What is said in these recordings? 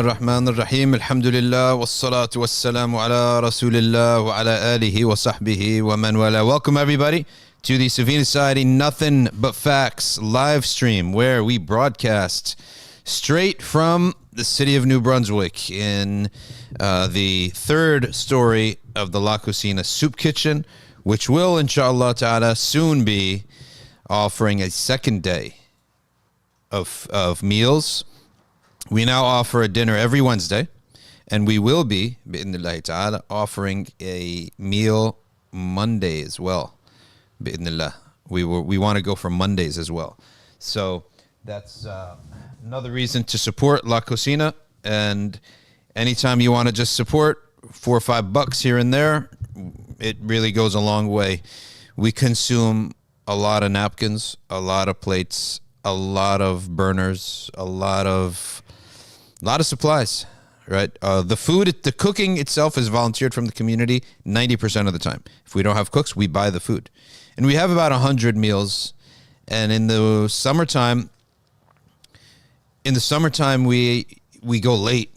الرحمن الرحيم الحمد لله والصلاة والسلام على رسول الله وعلى آله وصحبه ومن والاه. Welcome everybody to the Savina Society Nothing But Facts live stream, where we broadcast straight from the city of New Brunswick in the third story of the La Cocina soup kitchen, which will inshallah ta'ala soon be offering a second day of meals. We now offer a dinner every Wednesday, and we will be, bi'idhnillahi ta'ala, offering a meal Monday as well. Bi'idhnillah. We want to go for Mondays as well. So that's another reason to support La Cocina. And anytime you want to just support $4 or $5 here and there, it really goes a long way. We consume a lot of napkins, a lot of plates, a lot of burners, a lot of supplies, right? The food, the cooking itself is volunteered from the community 90% of the time. If we don't have cooks, we buy the food. And we have about 100 meals. And in the summertime, we go late.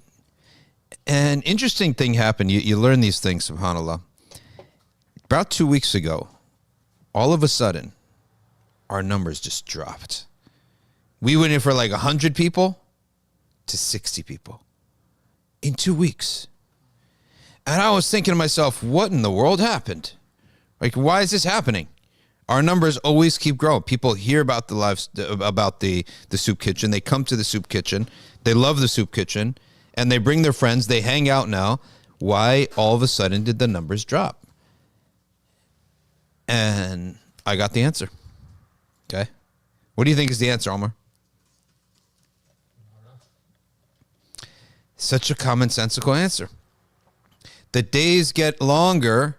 An interesting thing happened. You learn these things, subhanAllah. About 2 weeks ago, all of a sudden, our numbers just dropped. We went in for like 100 people to 60 people in 2 weeks. And I was thinking to myself, what in the world happened? Like, why is this happening? Our numbers always keep growing. People hear about the soup kitchen. They come to the soup kitchen. They love the soup kitchen, and they bring their friends. They hang out now. Why all of a sudden did the numbers drop? And I got the answer. Okay. What do you think is the answer, Omar? Such a commonsensical answer. The days get longer.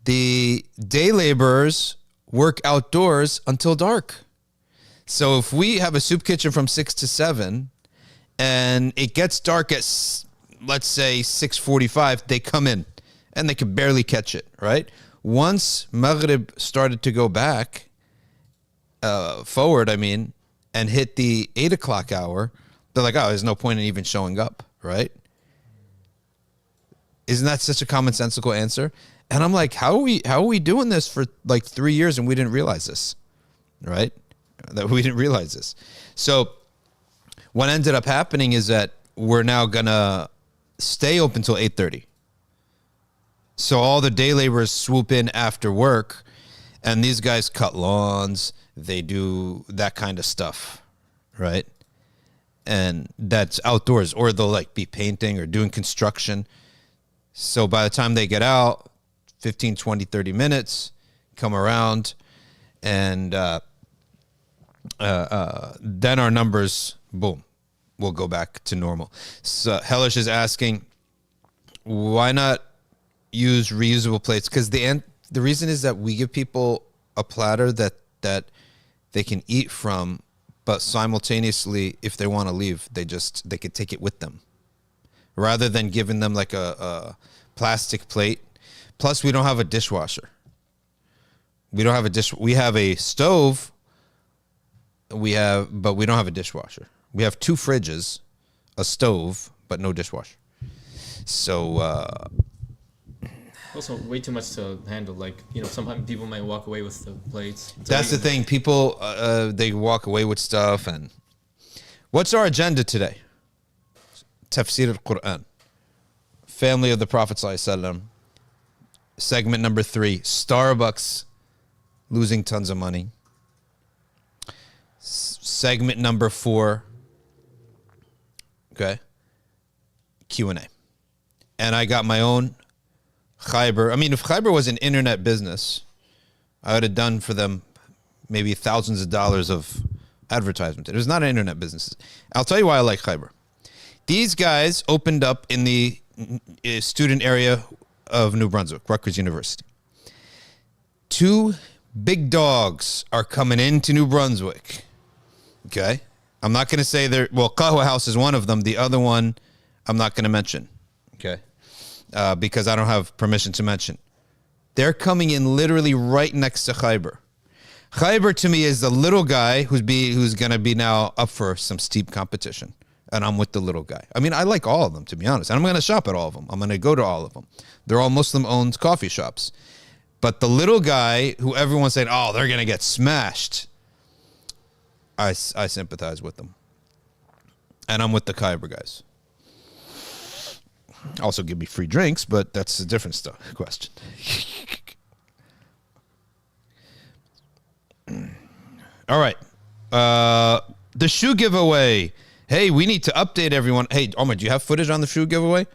The day laborers work outdoors until dark. So if we have a soup kitchen from 6 to 7 and it gets dark at, let's say, 6:45, they come in and they can barely catch it, right? Once Maghrib started to go back, forward, and hit the 8 o'clock hour, they're like, oh, there's no point in even showing up, right? Isn't that such a commonsensical answer? And I'm like, how are we doing this for like 3 years and we didn't realize this, right? That we didn't realize this. So what ended up happening is that we're now gonna stay open till 8:30. So all the day laborers swoop in after work, and these guys cut lawns. They do that kind of stuff, right? And that's outdoors, or they'll like be painting or doing construction. So by the time they get out, 15, 20, 30 minutes, come around, and then our numbers, boom, will go back to normal. So Hellish is asking, why not use reusable plates? Because the reason is that we give people a platter that they can eat from, but simultaneously, if they want to leave, they could take it with them, rather than giving them like a plastic plate. Plus, we don't have a dishwasher. We have a stove. But we don't have a dishwasher. We have 2 fridges, a stove, but no dishwasher. So. Also, way too much to handle. Like, sometimes people might walk away with the plates. That's the thing. People, they walk away with stuff. And what's our agenda today? Tafsir al-Quran. Family of the Prophet ﷺ. Segment number 3. Starbucks losing tons of money. Segment number 4. Okay. Q&A. And I got my own Khyber. I mean, if Khyber was an internet business, I would have done for them maybe thousands of dollars of advertisement. It was not an internet business. I'll tell you why I like Khyber. These guys opened up in the student area of New Brunswick, Rutgers University. 2 big dogs are coming into New Brunswick. Okay? I'm not going to say they're... Well, Kahwa House is one of them. The other one, I'm not going to mention. Okay? Because I don't have permission to mention. They're coming in literally right next to Khyber. Khyber, to me, is the little guy who's going to be now up for some steep competition. And I'm with the little guy. I mean, I like all of them, to be honest. And I'm going to shop at all of them. I'm going to go to all of them. They're all Muslim-owned coffee shops. But the little guy who everyone's saying, oh, they're going to get smashed, I sympathize with them. And I'm with the Khyber guys. Also give me free drinks, but that's a different question. All right. The shoe giveaway. Hey, we need to update everyone. Hey, Omar, do you have footage on the shoe giveaway?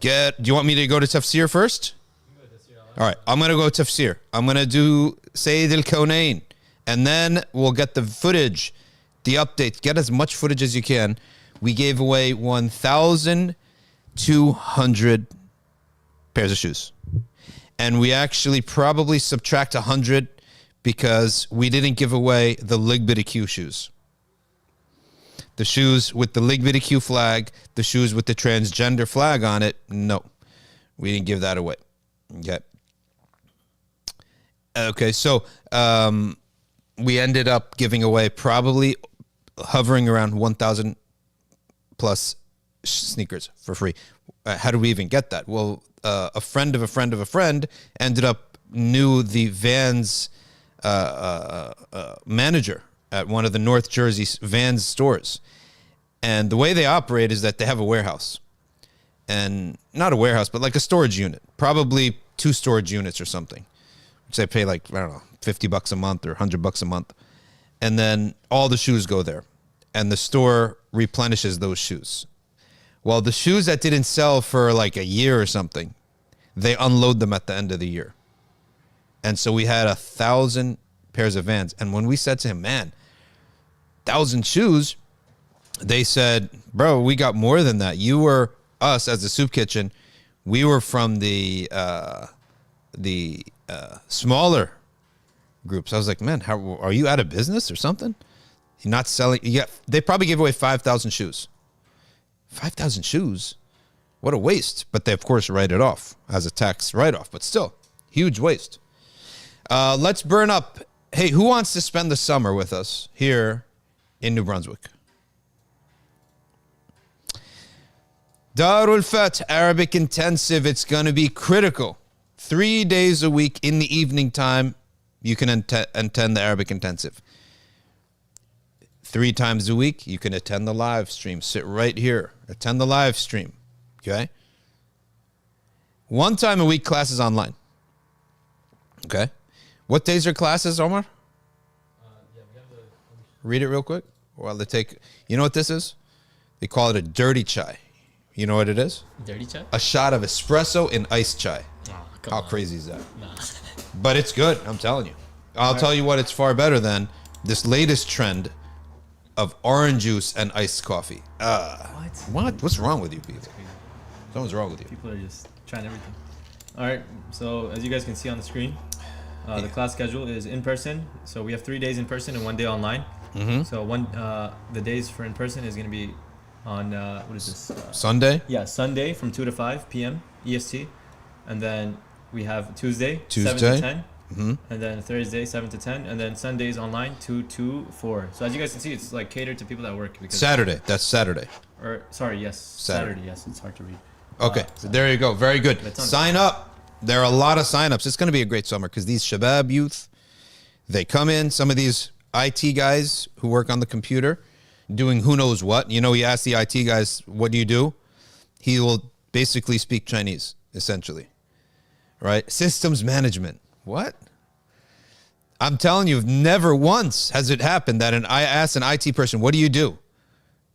Do you want me to go to Tafsir first? All right, I'm going to go Tafsir. I'm going to do Sayyid al-Kawnayn. And then we'll get the footage, the updates. Get as much footage as you can. We gave away 1,200 pairs of shoes. And we actually probably subtract 100 because we didn't give away the Ligbit Q shoes. The shoes with the Ligbit Q flag, the shoes with the transgender flag on it, no. We didn't give that away. Okay, so we ended up giving away probably hovering around 1,000 plus sneakers for free. How do we even get that? Well, a friend of a friend of a friend ended up knew the Vans manager at one of the North Jersey Vans stores. And the way they operate is that they have a warehouse. And not a warehouse, but like a storage unit. Probably 2 storage units or something. Which they pay like, I don't know, $50 a month or $100 a month. And then all the shoes go there. And the store replenishes those shoes. Well, the shoes that didn't sell for like a year or something, they unload them at the end of the year. And so we had 1,000 pairs of Vans. And when we said to him, man, 1,000 shoes, they said, bro, we got more than that. You were us as the soup kitchen. We were from the smaller groups. I was like, man, how are you out of business or something? You're not selling. They probably gave away 5,000 shoes. 5,000 shoes? What a waste. But they, of course, write it off as a tax write-off. But still, huge waste. Let's burn up. Hey, who wants to spend the summer with us here in New Brunswick? Darul Fath Arabic Intensive. It's going to be critical. 3 days a week in the evening time, you can attend the Arabic Intensive. 3 times a week, you can attend the live stream. Sit right here. Attend the live stream. Okay? 1 time a week, classes online. Okay? What days are classes, Omar? We have the... Read it real quick. While they take... You know what this is? They call it a dirty chai. You know what it is? Dirty chai? A shot of espresso in iced chai. Oh, How crazy is that? Nah. But it's good, I'm telling you. I'll tell you what, it's far better than this latest trend of orange juice and iced coffee. What? What's wrong with you people? Something's wrong with you. People are just trying everything. All right, so as you guys can see on the screen, the class schedule is in person. So we have 3 days in person and 1 day online. Mm-hmm. So the days for in person is going to be on, what is this? Sunday? Yeah, Sunday from 2 to 5 p.m. EST. And then we have Tuesday. 7 to 10. Mm-hmm. And then Thursday, 7 to 10. And then Sundays online, 2 to 4. So as you guys can see, it's like catered to people that work. Because Saturday. That's Saturday. Saturday. Yes, it's hard to read. Okay, so there you go. Very good. Sign up. There are a lot of sign-ups. It's going to be a great summer because these Shabab youth, they come in. Some of these IT guys who work on the computer doing who knows what. You know, you ask the IT guys, what do you do? He will basically speak Chinese, essentially. Right? Systems management. What? I'm telling you, never once has it happened that I ask an IT person, what do you do?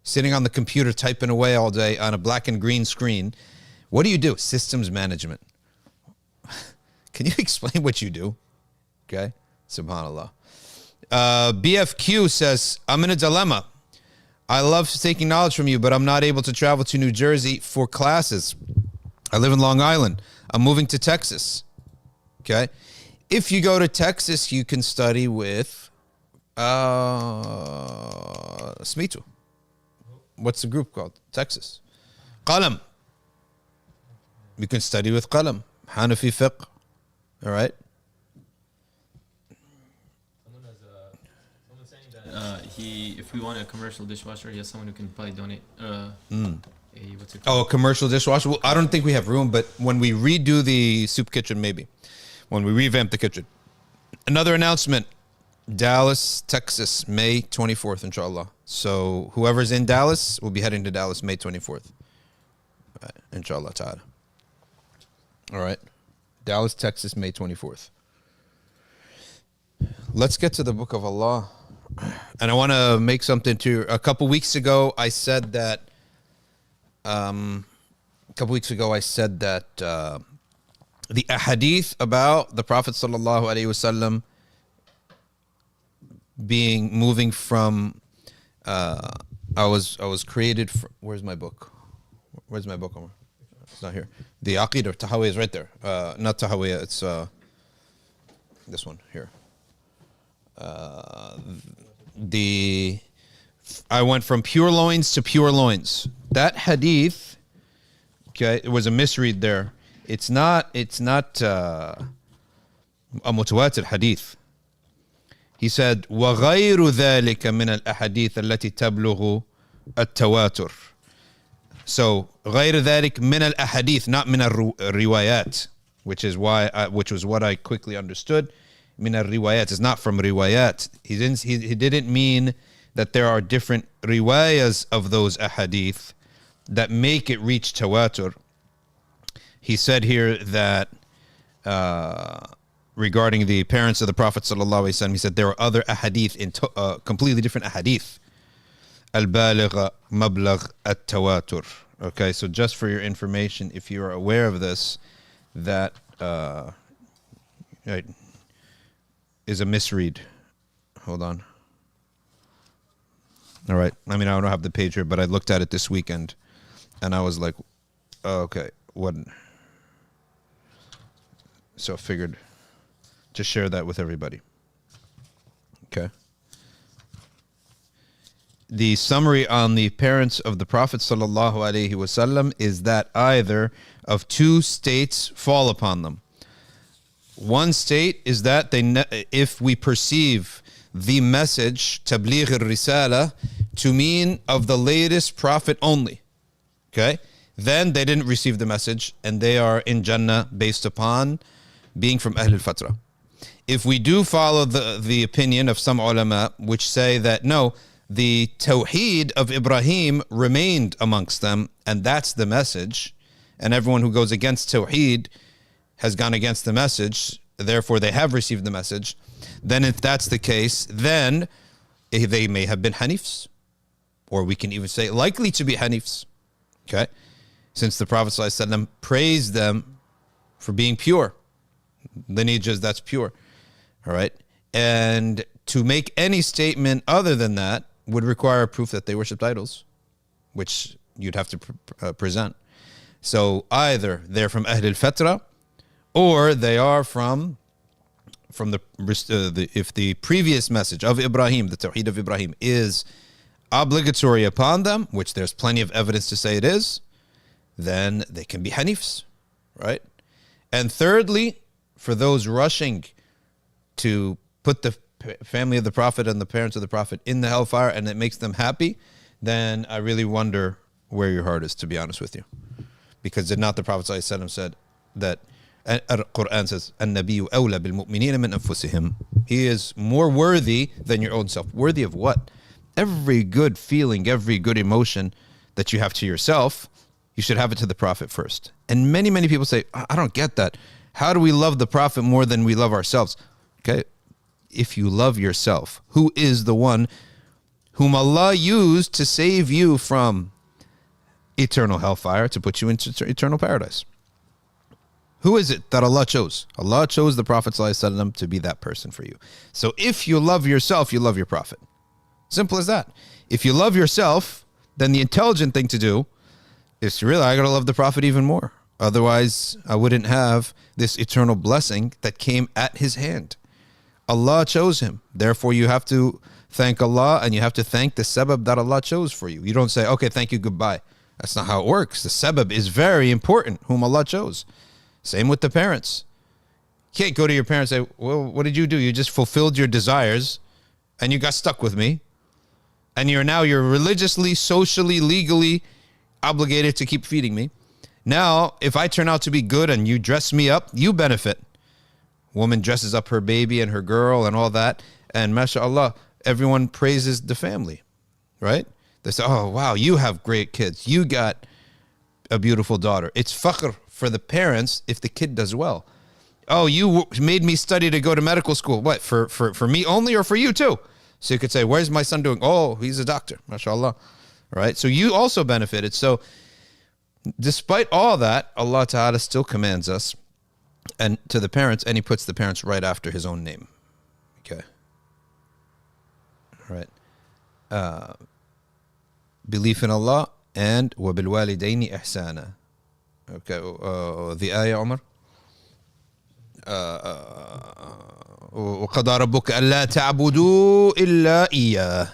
Sitting on the computer, typing away all day on a black and green screen. What do you do? Systems management. can you explain what you do? Okay, subhanallah. BFQ says, I'm in a dilemma. I love taking knowledge from you, but I'm not able to travel to New Jersey for classes. I live in Long Island. I'm moving to Texas. Okay. If you go to Texas, you can study with Smitu. What's the group called? Texas. Qalam. You can study with Qalam. Hanafi fiqh. All right. If we want a commercial dishwasher, he has someone who can probably donate. What's it called? Oh, a commercial dishwasher? Well, I don't think we have room, but when we redo the soup kitchen, maybe. When we revamp the kitchen. Another announcement. Dallas, Texas, May 24th, inshallah. So whoever's in Dallas will be heading to Dallas May 24th. Right, inshallah ta'ala. All right. Dallas, Texas, May 24th. Let's get to the Book of Allah. And I want to make something to... A couple weeks ago, I said that... the ahadith about the Prophet sallallahu alaihi wasallam moving from... I was created from... Where's my book? Where's my book, Omar? It's not here. The Aqidah of Tahawiyah is right there. Not Tahawiyah, it's this one here. I went from pure loins to pure loins. That hadith, okay, it was a misread there. It's not a mutawatir hadith. He said, وَغَيْرُ ذَلِكَ مِنَ الْأَحَدِيثِ الَّتِي تَبْلُغُ التَّوَاتُرِ. So, غَيْرُ ذَلِكَ مِنَ الْأَحَدِيث, not مِنَ الرِّوَايَات, which was what I quickly understood. Min al-riwayat is not from riwayat. He didn't mean that there are different riwayas of those ahadith that make it reach tawatur. He said here that regarding the parents of the Prophet sallallahu alaihi wasallam, he said there are other ahadith in completely different ahadith. Al-baligh mablagh at-tawatur. Okay, so just for your information, if you are aware of this, that right, is a misread. Hold on. All right. I mean, I don't have the page here, but I looked at it this weekend, and I was like, oh, okay, what? So I figured to share that with everybody. Okay. The summary on the parents of the Prophet sallallahu alaihi wasallam is that either of two states fall upon them. One state is that if we perceive the message, tabligh al-risala, to mean of the latest prophet only, okay, then they didn't receive the message and they are in Jannah based upon being from Ahl al-Fatra. If we do follow the opinion of some ulama, which say that no, the tawheed of Ibrahim remained amongst them, and that's the message, and everyone who goes against tawheed has gone against the message, therefore they have received the message, then if that's the case, then they may have been Hanifs, or we can even say likely to be Hanifs, okay? Since the Prophet ﷺ praised them for being pure, lineages that's pure, all right? And to make any statement other than that would require proof that they worshipped idols, which you'd have to present. So either they're from Ahl al-Fatra, or they are from if the previous message of Ibrahim, the Tawheed of Ibrahim, is obligatory upon them, which there's plenty of evidence to say it is, then they can be Hanifs, right? And thirdly, for those rushing to put the family of the Prophet and the parents of the Prophet in the hellfire and it makes them happy, then I really wonder where your heart is, to be honest with you. Because did not the Prophet ﷺ said that Quran says, "An-Nabiyyu awla bil mu'minina min anfusihim." He is more worthy than your own self. Worthy of what? Every good feeling, every good emotion that you have to yourself, you should have it to the Prophet first. And many, many people say, I don't get that. How do we love the Prophet more than we love ourselves? Okay, if you love yourself, who is the one whom Allah used to save you from eternal hellfire, to put you into eternal paradise? Who is it that Allah chose? Allah chose the Prophet ﷺ to be that person for you. So if you love yourself, you love your Prophet. Simple as that. If you love yourself, then the intelligent thing to do is to realize I gotta love the Prophet even more. Otherwise, I wouldn't have this eternal blessing that came at his hand. Allah chose him. Therefore, you have to thank Allah and you have to thank the sabab that Allah chose for you. You don't say, okay, thank you, goodbye. That's not how it works. The sabab is very important, whom Allah chose. Same with the parents. You can't go to your parents and say, well, what did you do? You just fulfilled your desires and you got stuck with me. And you're religiously, socially, legally obligated to keep feeding me. Now, if I turn out to be good and you dress me up, you benefit. Woman dresses up her baby and her girl and all that. And mashallah, everyone praises the family, right? They say, oh, wow, you have great kids. You got a beautiful daughter. It's fakhr for the parents if the kid does well. Oh, you made me study to go to medical school. What, for me only or for you too? So you could say, where's my son doing? Oh, he's a doctor, mashallah. Right? So you also benefited. So despite all that, Allah Ta'ala still commands us and to the parents, and he puts the parents right after his own name. Okay. All right. Belief in Allah and وَبِالْوَالِدَيْنِ إِحْسَانًا. Okay. The ayah, Umar. وَقَضَى رَبُّكَ أَلَّا تَعْبُدُوا إِلَّا إِيَّاهُ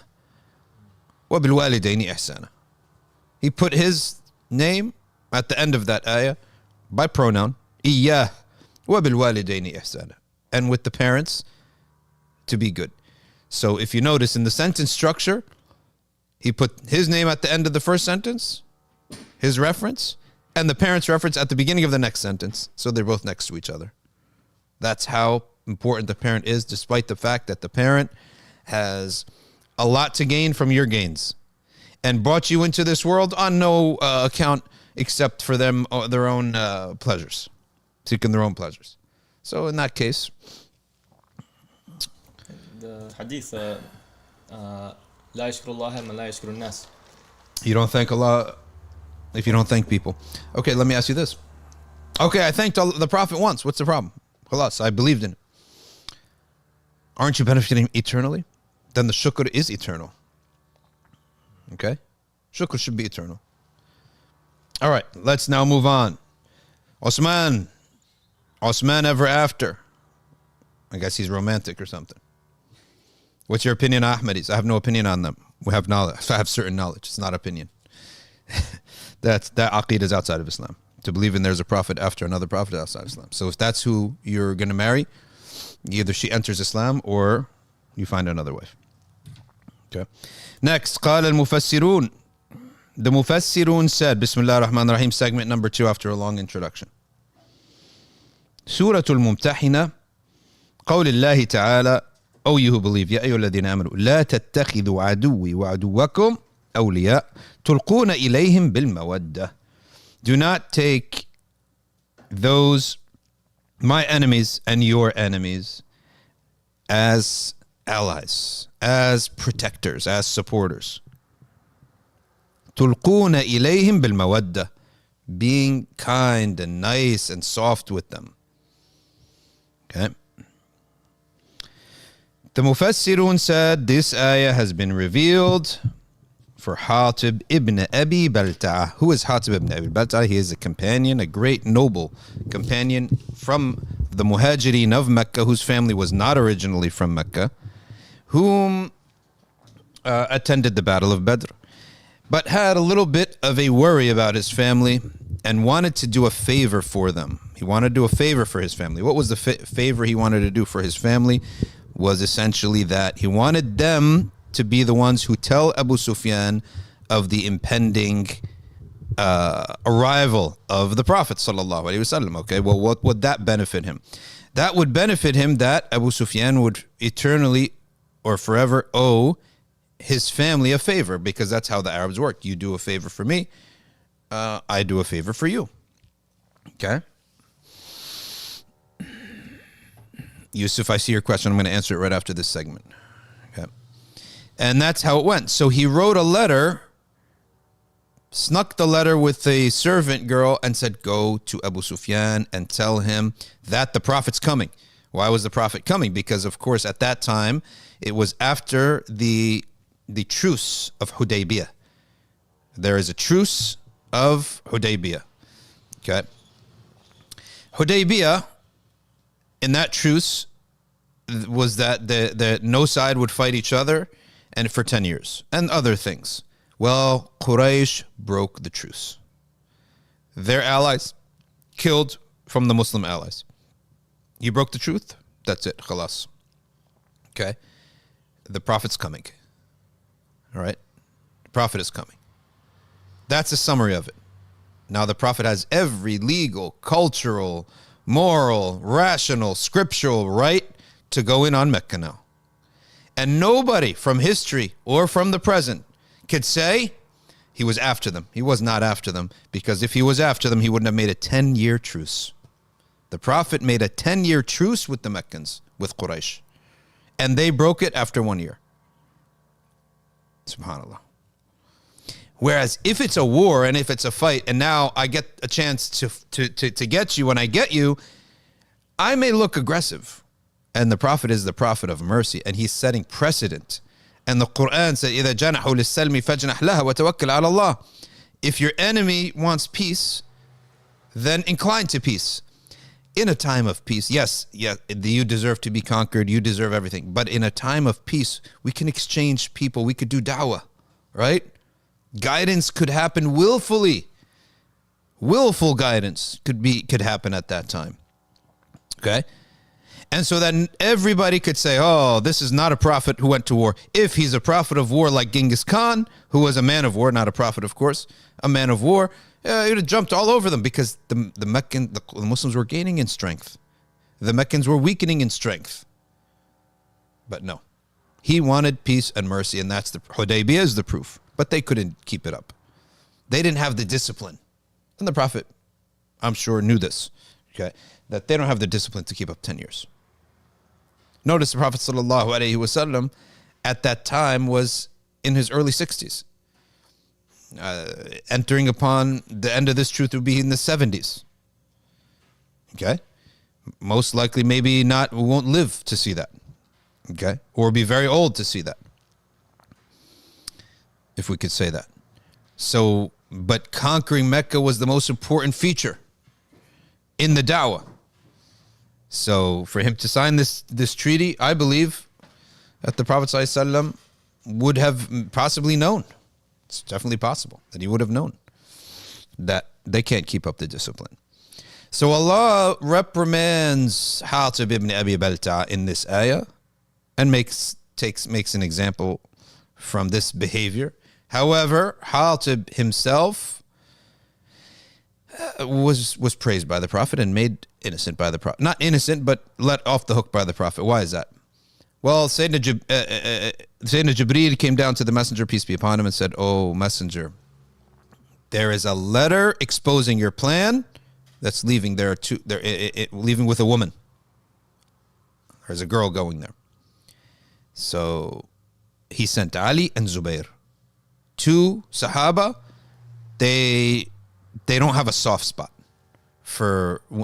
وَبِالْوَالِدَيْنِ إِحْسَانًا. He put his name at the end of that ayah by pronoun, إِيَّاهُ وَبِالْوَالِدَيْنِ إِحْسَانًا. And with the parents, to be good. So if you notice in the sentence structure, he put his name at the end of the first sentence, his reference, and the parents' reference at the beginning of the next sentence. So they're both next to each other. That's how important the parent is, despite the fact that the parent has a lot to gain from your gains and brought you into this world on no account except for them their own pleasures, seeking their own pleasures. So in that case, the hadith لا يشكر الله من لا يشكر الناس. You don't thank Allah if you don't thank people. Okay, let me ask you this. Okay, I thanked the Prophet once. What's the problem? Khalas, I believed in it. Aren't you benefiting eternally? Then the shukr is eternal. Okay? Shukr should be eternal. All right, let's now move on. Osman ever after. I guess he's romantic or something. What's your opinion on Ahmadis? I have no opinion on them. We have knowledge. I have certain knowledge. It's not opinion. That aqeedah is outside of Islam. To believe in there's a prophet after another prophet outside of Islam. So if that's who you're going to marry, either she enters Islam or you find another wife. Okay. Next, قال المفسرون. The Mufassirun said, Bismillah ar-Rahman ar-Rahim, segment number 2 after a long introduction. Surah Mumtahina, قول الله تعالى, O you who believe, يا أيها الذين آمنوا لا تتخذوا عدوي وعدوكم أولياء تلقون إليهم بالمودة. Do not take those, my enemies and your enemies, as allies, as protectors, as supporters. تلقون إليهم بالمودة, being kind and nice and soft with them. Okay. The Mufassirun said this ayah has been revealed for Hatib ibn Abi Balta'a. Who is Hatib ibn Abi Balta'a? He is a companion, a great noble companion from the Muhajirin of Mecca, whose family was not originally from Mecca, whom attended the Battle of Badr, but had a little bit of a worry about his family and wanted to do a favor for them. He wanted to do a favor for his family. What was the favor he wanted to do for his family? Was essentially that he wanted them to be the ones who tell Abu Sufyan of the impending arrival of the Prophet sallallahu alaihi wasallam. Okay, well, what would that benefit him? That would benefit him that Abu Sufyan would eternally or forever owe his family a favor, because that's how the Arabs work. You do a favor for me, I do a favor for you. Okay? Yusuf, I see your question. I'm going to answer it right after this segment. Okay. And that's how it went. So he wrote a letter snuck the letter with a servant girl and said, go to Abu Sufyan and tell him that the Prophet's coming. Why was the Prophet coming? Because, of course, at that time, it was after the truce of Hudaybiyah. There is a truce of Hudaybiyah. Okay. Hudaybiyah, in that truce, was that the no side would fight each other and for 10 years and other things. Well, Quraysh broke the truce. Their allies killed from the Muslim allies. You broke the truth, that's it, khalas. Okay? The Prophet's coming. All right? The Prophet is coming. That's a summary of it. Now the Prophet has every legal, cultural, moral, rational, scriptural right to go in on Mecca now. And nobody from history or from the present could say he was after them. He was not after them, because if he was after them, he wouldn't have made a 10-year truce. The Prophet made a 10-year truce with the Meccans, with Quraysh. And they broke it after 1 year. SubhanAllah. Whereas if it's a war and if it's a fight, and now I get a chance to get you, when I get you, I may look aggressive. And the Prophet is the Prophet of mercy, and he's setting precedent. And the Quran said, إِذَا جَنَحُوا لِلسَّلْمِ فَاجْنَحْ لَهَا وَتَوَكَّلْ عَلَى اللَّهِ. If your enemy wants peace, then incline to peace. In a time of peace, yes, you deserve to be conquered, you deserve everything. But in a time of peace, we can exchange people, we could do da'wah, right? Guidance could happen willfully. Willful guidance could happen at that time. Okay? And so then everybody could say, oh, this is not a prophet who went to war. If he's a prophet of war like Genghis Khan, who was a man of war, not a prophet, of course, a man of war, he would have jumped all over them, because the Muslims were gaining in strength. The Meccans were weakening in strength. But no. He wanted peace and mercy, and that's the Hudaybiyah is the proof. But they couldn't keep it up. They didn't have the discipline. And the Prophet, I'm sure, knew this, okay, that they don't have the discipline to keep up 10 years. Notice the Prophet ﷺ at that time was in his early 60s. Entering upon the end of this truth would be in the 70s. Okay? Most likely, maybe not, we won't live to see that. Okay? Or be very old to see that. If we could say that. So, but conquering Mecca was the most important feature in the da'wah. So for him to sign this treaty, I believe that the Prophet ﷺ would have possibly known. It's definitely possible that he would have known that they can't keep up the discipline. So Allah reprimands Hatib ibn Abi Balta in this ayah and makes an example from this behavior. However, Hatib himself was praised by the Prophet and made innocent by the Prophet. Not innocent, but let off the hook by the Prophet. Why is that? Well, Sayyidina Jibreel came down to the Messenger, peace be upon him, and said, oh, Messenger, there is a letter exposing your plan that's leaving there, leaving with a woman. There's a girl going there. So he sent Ali and Zubair. Two Sahaba, they don't have a soft spot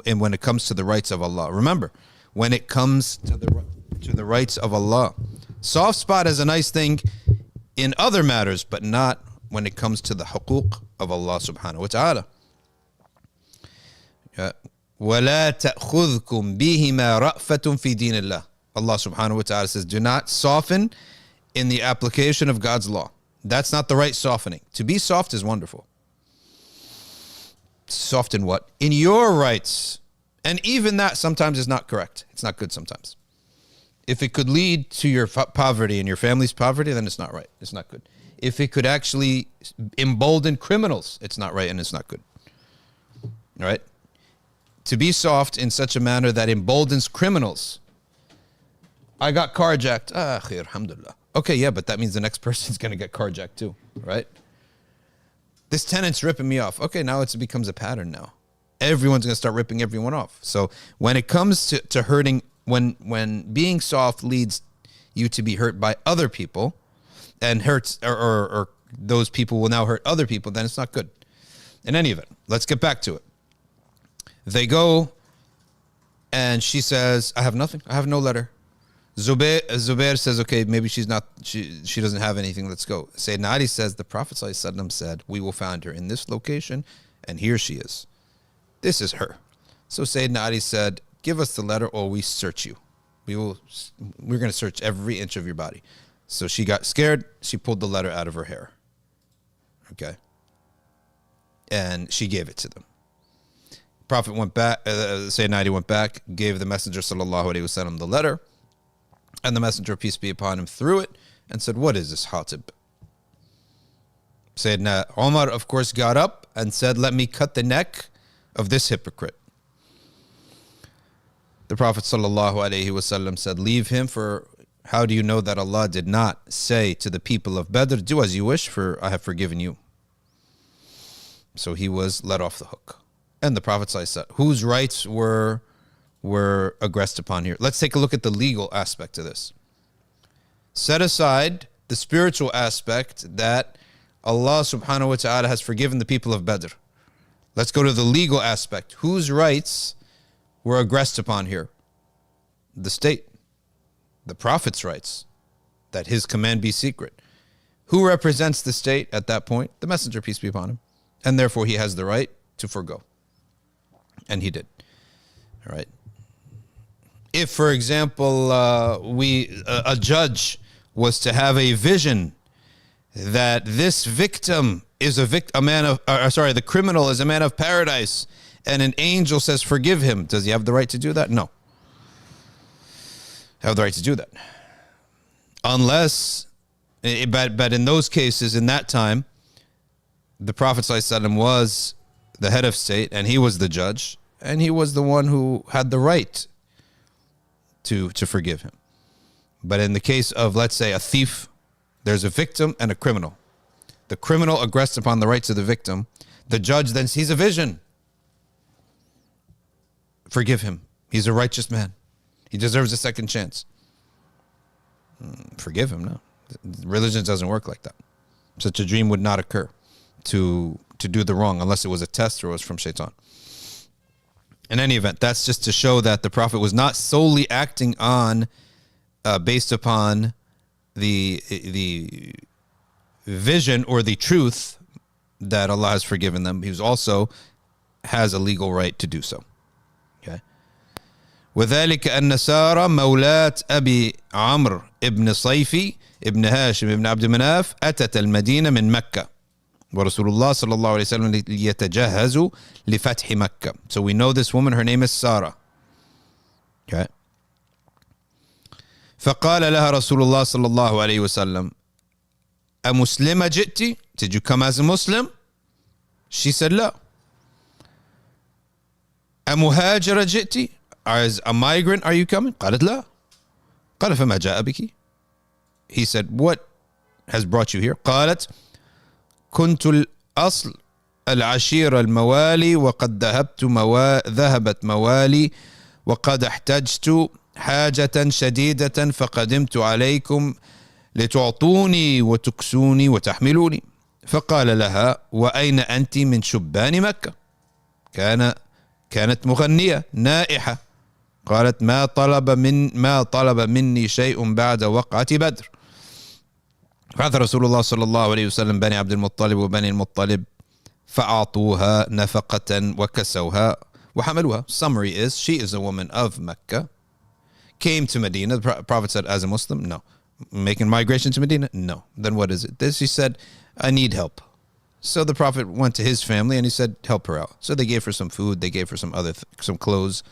and when it comes to the rights of Allah. Remember, when it comes to the rights of Allah, soft spot is a nice thing in other matters, but not when it comes to the huquq of Allah subhanahu wa ta'ala. وَلَا تَأْخُذْكُمْ بِهِمَا رَأْفَةٌ فِي دِينِ اللَّهِ. Allah subhanahu wa ta'ala says, do not soften in the application of God's law. That's not the right softening. To be soft is wonderful. Soft in what? In your rights. And even that sometimes is not correct. It's not good sometimes. If it could lead to your poverty and your family's poverty, then it's not right. It's not good. If it could actually embolden criminals, it's not right and it's not good. All right? To be soft in such a manner that emboldens criminals. I got carjacked. Khair, alhamdulillah. Okay, yeah, but that means the next person's going to get carjacked too, right? This tenant's ripping me off. Okay, now it becomes a pattern now. Everyone's going to start ripping everyone off. So when it comes to hurting, when being soft leads you to be hurt by other people and hurts or those people will now hurt other people, then it's not good. In any event, let's get back to it. They go, and she says, I have nothing. I have no letter. Zubair says, okay, maybe she doesn't have anything. Let's go. Sayyidina Ali says, the Prophet ﷺ said, we will find her in this location, and here she is. This is her. So Sayyidina Ali said, give us the letter or we search you. We're going to search every inch of your body. So she got scared. She pulled the letter out of her hair. Okay. And she gave it to them. Prophet went back, Sayyidina Ali went back, gave the Messenger sallallahu alaihi wasallam the letter, and the Messenger, peace be upon him, threw it and said, what is this, Hatib? Sayyidina Umar, of course, got up and said, let me cut the neck of this hypocrite. The Prophet sallallahu alaihi wasallam said, leave him, for how do you know that Allah did not say to the people of Badr, do as you wish, for I have forgiven you? So he was let off the hook. And the Prophet said, whose rights were aggressed upon here? Let's take a look at the legal aspect of this. Set aside the spiritual aspect that Allah subhanahu wa ta'ala has forgiven the people of Badr. Let's go to the legal aspect. Whose rights were aggressed upon here? The state. The Prophet's rights, that his command be secret. Who represents the state at that point? The Messenger, peace be upon him. And therefore he has the right to forego. And he did. All right. If, for example, a judge was to have a vision that this victim is the criminal is a man of paradise, and an angel says, forgive him, does he have the right to do that? No. Have the right to do that. Unless, but in those cases, in that time, the Prophet ﷺ was the head of state, and he was the judge, and he was the one who had the right to forgive him. But in the case of, let's say, a thief, there's a victim and a criminal. The criminal aggressed upon the rights of the victim. The judge then sees a vision. Forgive him. He's a righteous man. He deserves a second chance. Forgive him, no. Religion doesn't work like that. Such a dream would not occur to do the wrong unless it was a test or it was from shaitan. In any event, that's just to show that the Prophet was not solely acting on based upon the vision or the truth that Allah has forgiven them. He was also has a legal right to do so. Okay. وذلك أن سارة مولاة أبي عمرو ابن صيفي ابن هاشم ابن عبد مناف أتت المدينة من مكة ورسول الله صلى الله عليه وسلم يتجهز لفتح مكة. So we know this woman, her name is Sarah. Okay. فقال لها رسول الله صلى الله عليه وسلم أمسلمة جئتي? Did you come as a Muslim? She said لا. أمهاجرة جئتي? As a migrant are you coming? قالت لا. قال فما جاء بك? He said, what has brought you here? قالت كنت الأصل العشيرة الموالي وقد ذهبت موالي وقد احتجت حاجة شديدة فقدمت عليكم لتعطوني وتكسوني وتحملوني. فقال لها وأين أنت من شبان مكة؟ كانت مغنية نائحة. قالت ما طلب مني شيء بعد وقعة بدر. بعث رسول الله صلى الله عليه وسلم بني عبد المطلب وبني المطلب فأعطوها نفقة وكسوها وحملوها. Summary is, she is a woman of Mecca, came to Medina. The Prophet said, as a Muslim, no. Making migration to Medina? No. Then what is it? She said, I need help. So the Prophet went to his family and he said, help her out. So they gave her some food, they gave her some clothes,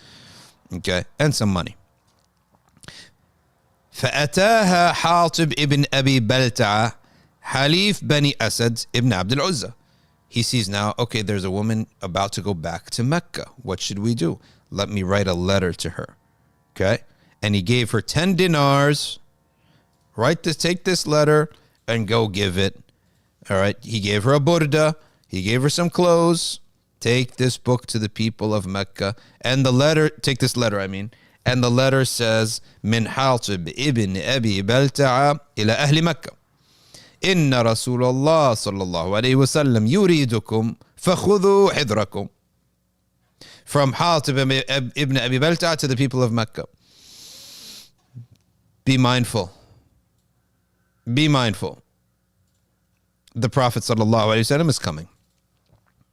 okay, and some money. فأتاها حاطب ابن أبي بلتعة حليف بني أسد ابن عبد العزة. He sees now, okay, there's a woman about to go back to Mecca. What should we do? Let me write a letter to her. Okay? And he gave her 10 dinars. Take this letter and go give it. All right? He gave her a burda. He gave her some clothes. Take this book to the people of Mecca. And the letter, take this letter, and the letter says, من حاطب ابن أبي بلتعة إلى أهل مكة. إن رسول الله صلى الله عليه وسلم يريدكم فخذوا حذركم. From Hatib ibn Abi Balta'a to the people of Mecca. Be mindful. Be mindful. The Prophet صلى الله عليه وسلم is coming.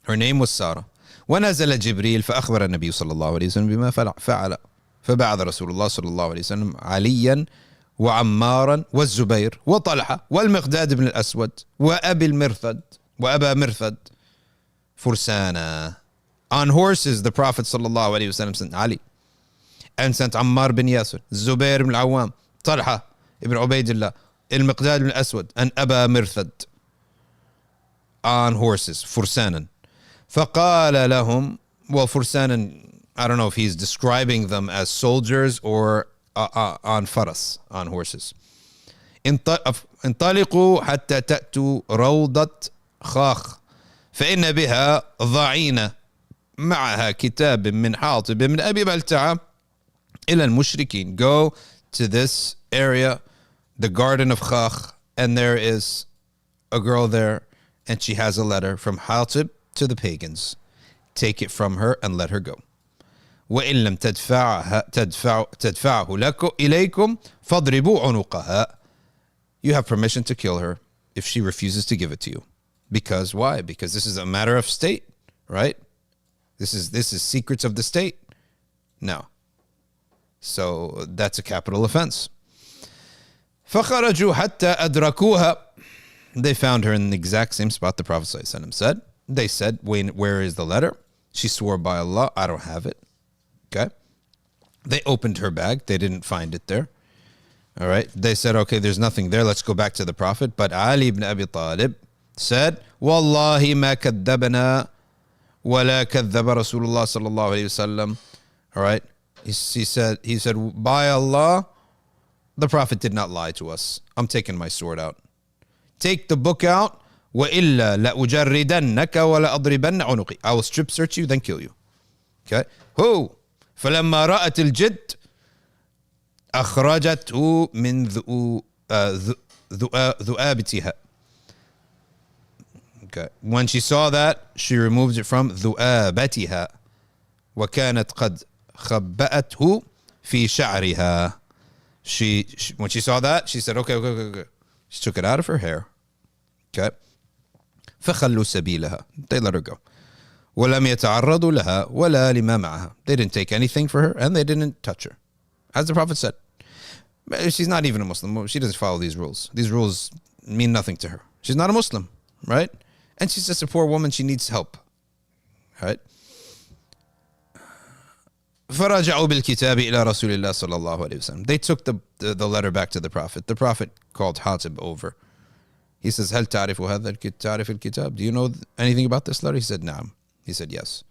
Her name was Sarah. ونزل جبريل فأخبر النبي صلى الله عليه وسلم بما فعل. فبعث رسول الله صلى الله عليه وسلم عليا وعمارا والزبير وطلحة والمقداد بن الأسود وأبا مرثد فرسانا. On horses, the Prophet صلى الله عليه وسلم sent Ali and sent Ammar bin Yasir, Zubair ibn al-Awwam, Talha ibn Ubaidillah, المقداد بن الأسود, and Aba Mirthad on horses, فرسانا. فقال لهم, well, فرسانا, I don't know if he's describing them as soldiers or on faras, on horses. انطلقوا حتى تأتوا روضة خاخ فإن بها ضعينة معها كتاب من حاطب من أبي بلتعة إلى المشركين. Go to this area, the garden of Khakh, and there is a girl there, and she has a letter from Hatib to the pagans. Take it from her and let her go. وإن لم تدفعه إليكم فاضربوا عنقها. You have permission to kill her if she refuses to give it to you. Because why? Because this is a matter of state, right? This is secrets of the state. No. So that's a capital offense. فخرجوا حتى أدركوها. They found her in the exact same spot the Prophet ﷺ said. They said, where is the letter? She swore by Allah, I don't have it. Okay. They opened her bag. They didn't find it there. All right. They said, okay, there's nothing there. Let's go back to the Prophet. But Ali ibn Abi Talib said, Wallahi ma kaddabana wala kaddaba Rasulullah sallallahu alayhi wasallam. All right. He said, by Allah, the Prophet did not lie to us. I'm taking my sword out. Take the book out. وَإِلَّا لَأُجَرِّدَنَّكَ وَلَأَضْرِبَنَّ عُنُقِي. I will strip search you, then kill you. Okay. Who? فَلَمَّا رَأَتِ الْجِدْ أَخْرَجَتْهُ مِنْ ذُؤَابِتِهَا. Okay. When she saw that, she removed it from ذُؤَابَتِهَا. وَكَانَتْ قَدْ خَبَّأَتْهُ فِي شَعْرِهَا. When she saw that, she said, okay. She took it out of her hair. Okay. فخلوا سبيلها. They let her go. ولم يتعرضوا لها ولا لما معها. They didn't take anything for her and they didn't touch her. As the Prophet said, she's not even a Muslim. She doesn't follow these rules. These rules mean nothing to her. She's not a Muslim, right? And she's just a poor woman. She needs help, right? فرجعوا بالكتاب إلى رسول الله صلى الله عليه وسلم. They took the letter back to the Prophet. The Prophet called Hatib over. He says, هل تعرف الكتاب? Do you know anything about this letter? He said, نعم. He said, yes.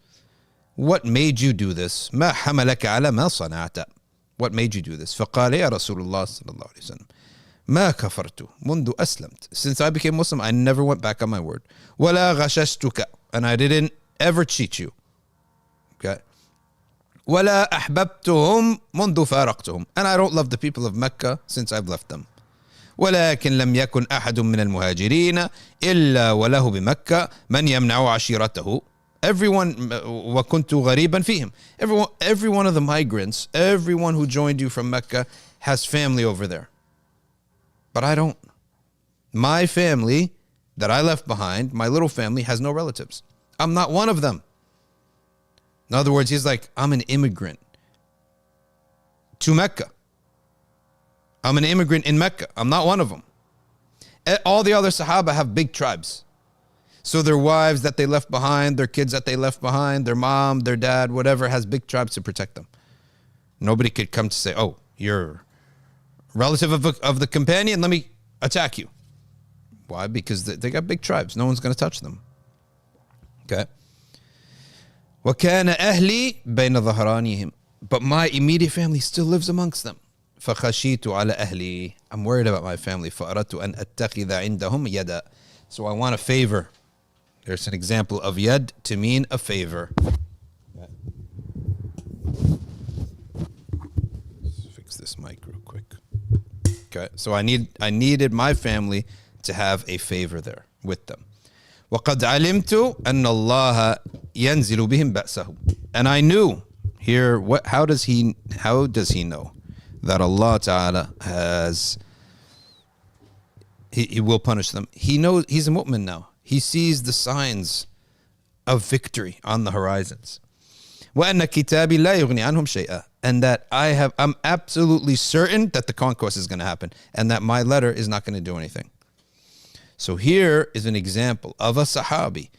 What made you do this? ما حملك على ما صنعت? What made you do this? فقال يا رسول الله صلى الله عليه وسلم ما كفرت منذ أسلمت. Since I became Muslim, I never went back on my word. ولا غششتك. And I didn't ever cheat you. Okay. ولا أحببتهم منذ فارقتهم. And I don't love the people of Mecca since I've left them. ولكن لم يكن أحد من المهاجرين إلا وله بمكة من يمنع عشيرته. Everyone وكنت غريبا فيهم. Every one of the migrants, everyone who joined you from Mecca has family over there. But I don't. My family that I left behind, my little family, has no relatives. I'm not one of them. In other words, he's like, I'm an immigrant to Mecca. I'm an immigrant in Mecca. I'm not one of them. All the other Sahaba have big tribes. So their wives that they left behind, their kids that they left behind, their mom, their dad, whatever, has big tribes to protect them. Nobody could come to say, oh, you're a relative of the companion, let me attack you. Why? Because they got big tribes. No one's going to touch them. Okay. وَكَانَ أَهْلِي بَيْنَ ظَهْرَانِهِمْ. But my immediate family still lives amongst them. فخشيت على أهلي. I'm worried about my family. فأردت أن أتخذ عندهم يدا. So I want a favor. There's an example of yad to mean a favor. Let's fix this mic real quick. Okay, so I needed my family to have a favor there with them. وَقَدْ عَلِمْتُ أَنَّ اللَّهَ يَنْزِلُ بِهِمْ بَأْسَهُ. And I knew here, how does he know that Allah Ta'ala has, he will punish them? He knows, he's a mu'min now. He sees the signs of victory on the horizons. وَأَنَّ كِتَابِي لَا يُغْنِي عَنْهُمْ شَيْئًا. And that I'm absolutely certain that the conquest is going to happen and that my letter is not going to do anything. So here is an example of a Sahabi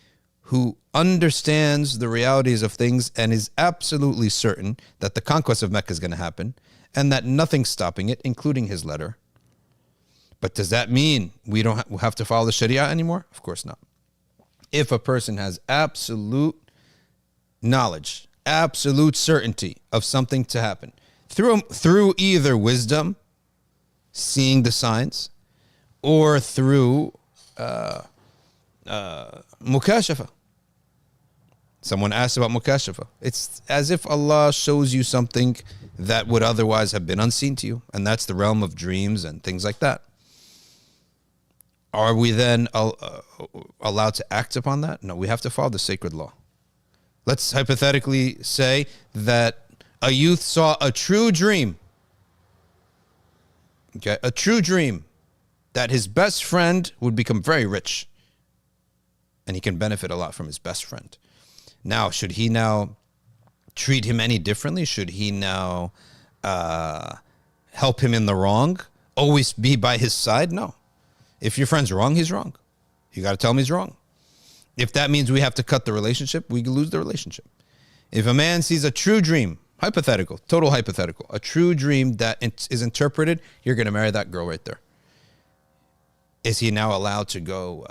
who understands the realities of things and is absolutely certain that the conquest of Mecca is going to happen and that nothing's stopping it, including his letter. But does that mean we don't have to follow the Sharia anymore? Of course not. If a person has absolute knowledge, absolute certainty of something to happen through either wisdom, seeing the signs, or through mukashafa. Someone asked about mukashafa. It's as if Allah shows you something that would otherwise have been unseen to you, and that's the realm of dreams and things like that. Are we then allowed to act upon that? No, we have to follow the sacred law. Let's hypothetically say that a youth saw a true dream. Okay, a true dream that his best friend would become very rich and he can benefit a lot from his best friend. Now, should he now treat him any differently? Should he now help him in the wrong? Always be by his side? No. If your friend's wrong, he's wrong. You got to tell him he's wrong. If that means we have to cut the relationship, we lose the relationship. If a man sees a true dream, hypothetical, total hypothetical, a true dream that is interpreted, you're going to marry that girl right there. Is he now allowed to go,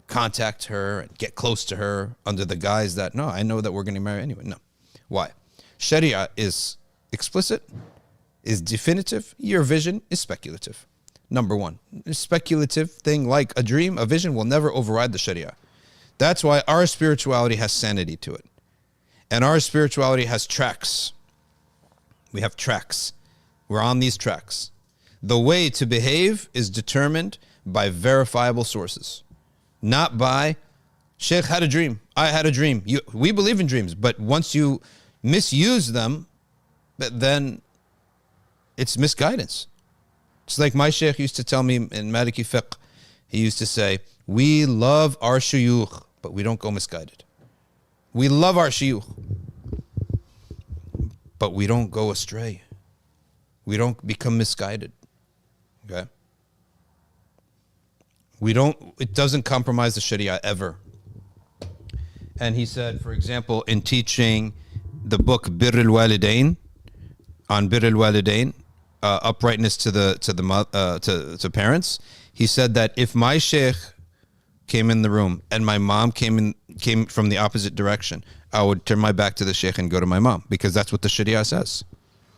contact her and get close to her under the guise that, no, I know that we're going to marry anyway? No. Why? Sharia is explicit, is definitive. Your vision is speculative. Number one, a speculative thing like a dream, a vision will never override the Sharia. That's why our spirituality has sanity to it. And our spirituality has tracks. We have tracks. We're on these tracks. The way to behave is determined by verifiable sources, not by, Shaykh had a dream, I had a dream. We believe in dreams, but once you misuse them, then it's misguidance. It's like my Shaykh used to tell me in Maliki Fiqh, he used to say, we love our shuyukh, but we don't go misguided. We love our shuyukh, but we don't go astray. We don't become misguided. Okay? It doesn't compromise the Sharia ever. And he said, for example, in teaching the book Bir al-Walidain, on Bir al-Walidain, uprightness to parents, he said that if my Shaykh came in the room and my mom came from the opposite direction, I would turn my back to the Shaykh and go to my mom, because that's what the Sharia says.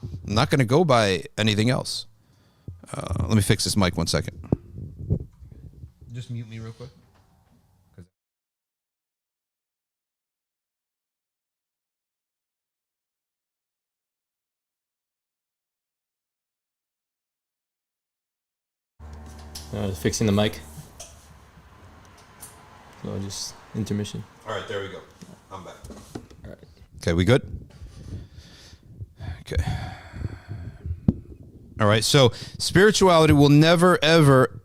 I'm not going to go by anything else. Let me fix this mic 1 second. Just mute me real quick. Fixing the mic. So just intermission. All right, there we go. I'm back. All right. Okay, we good? Okay. All right, so spirituality will never ever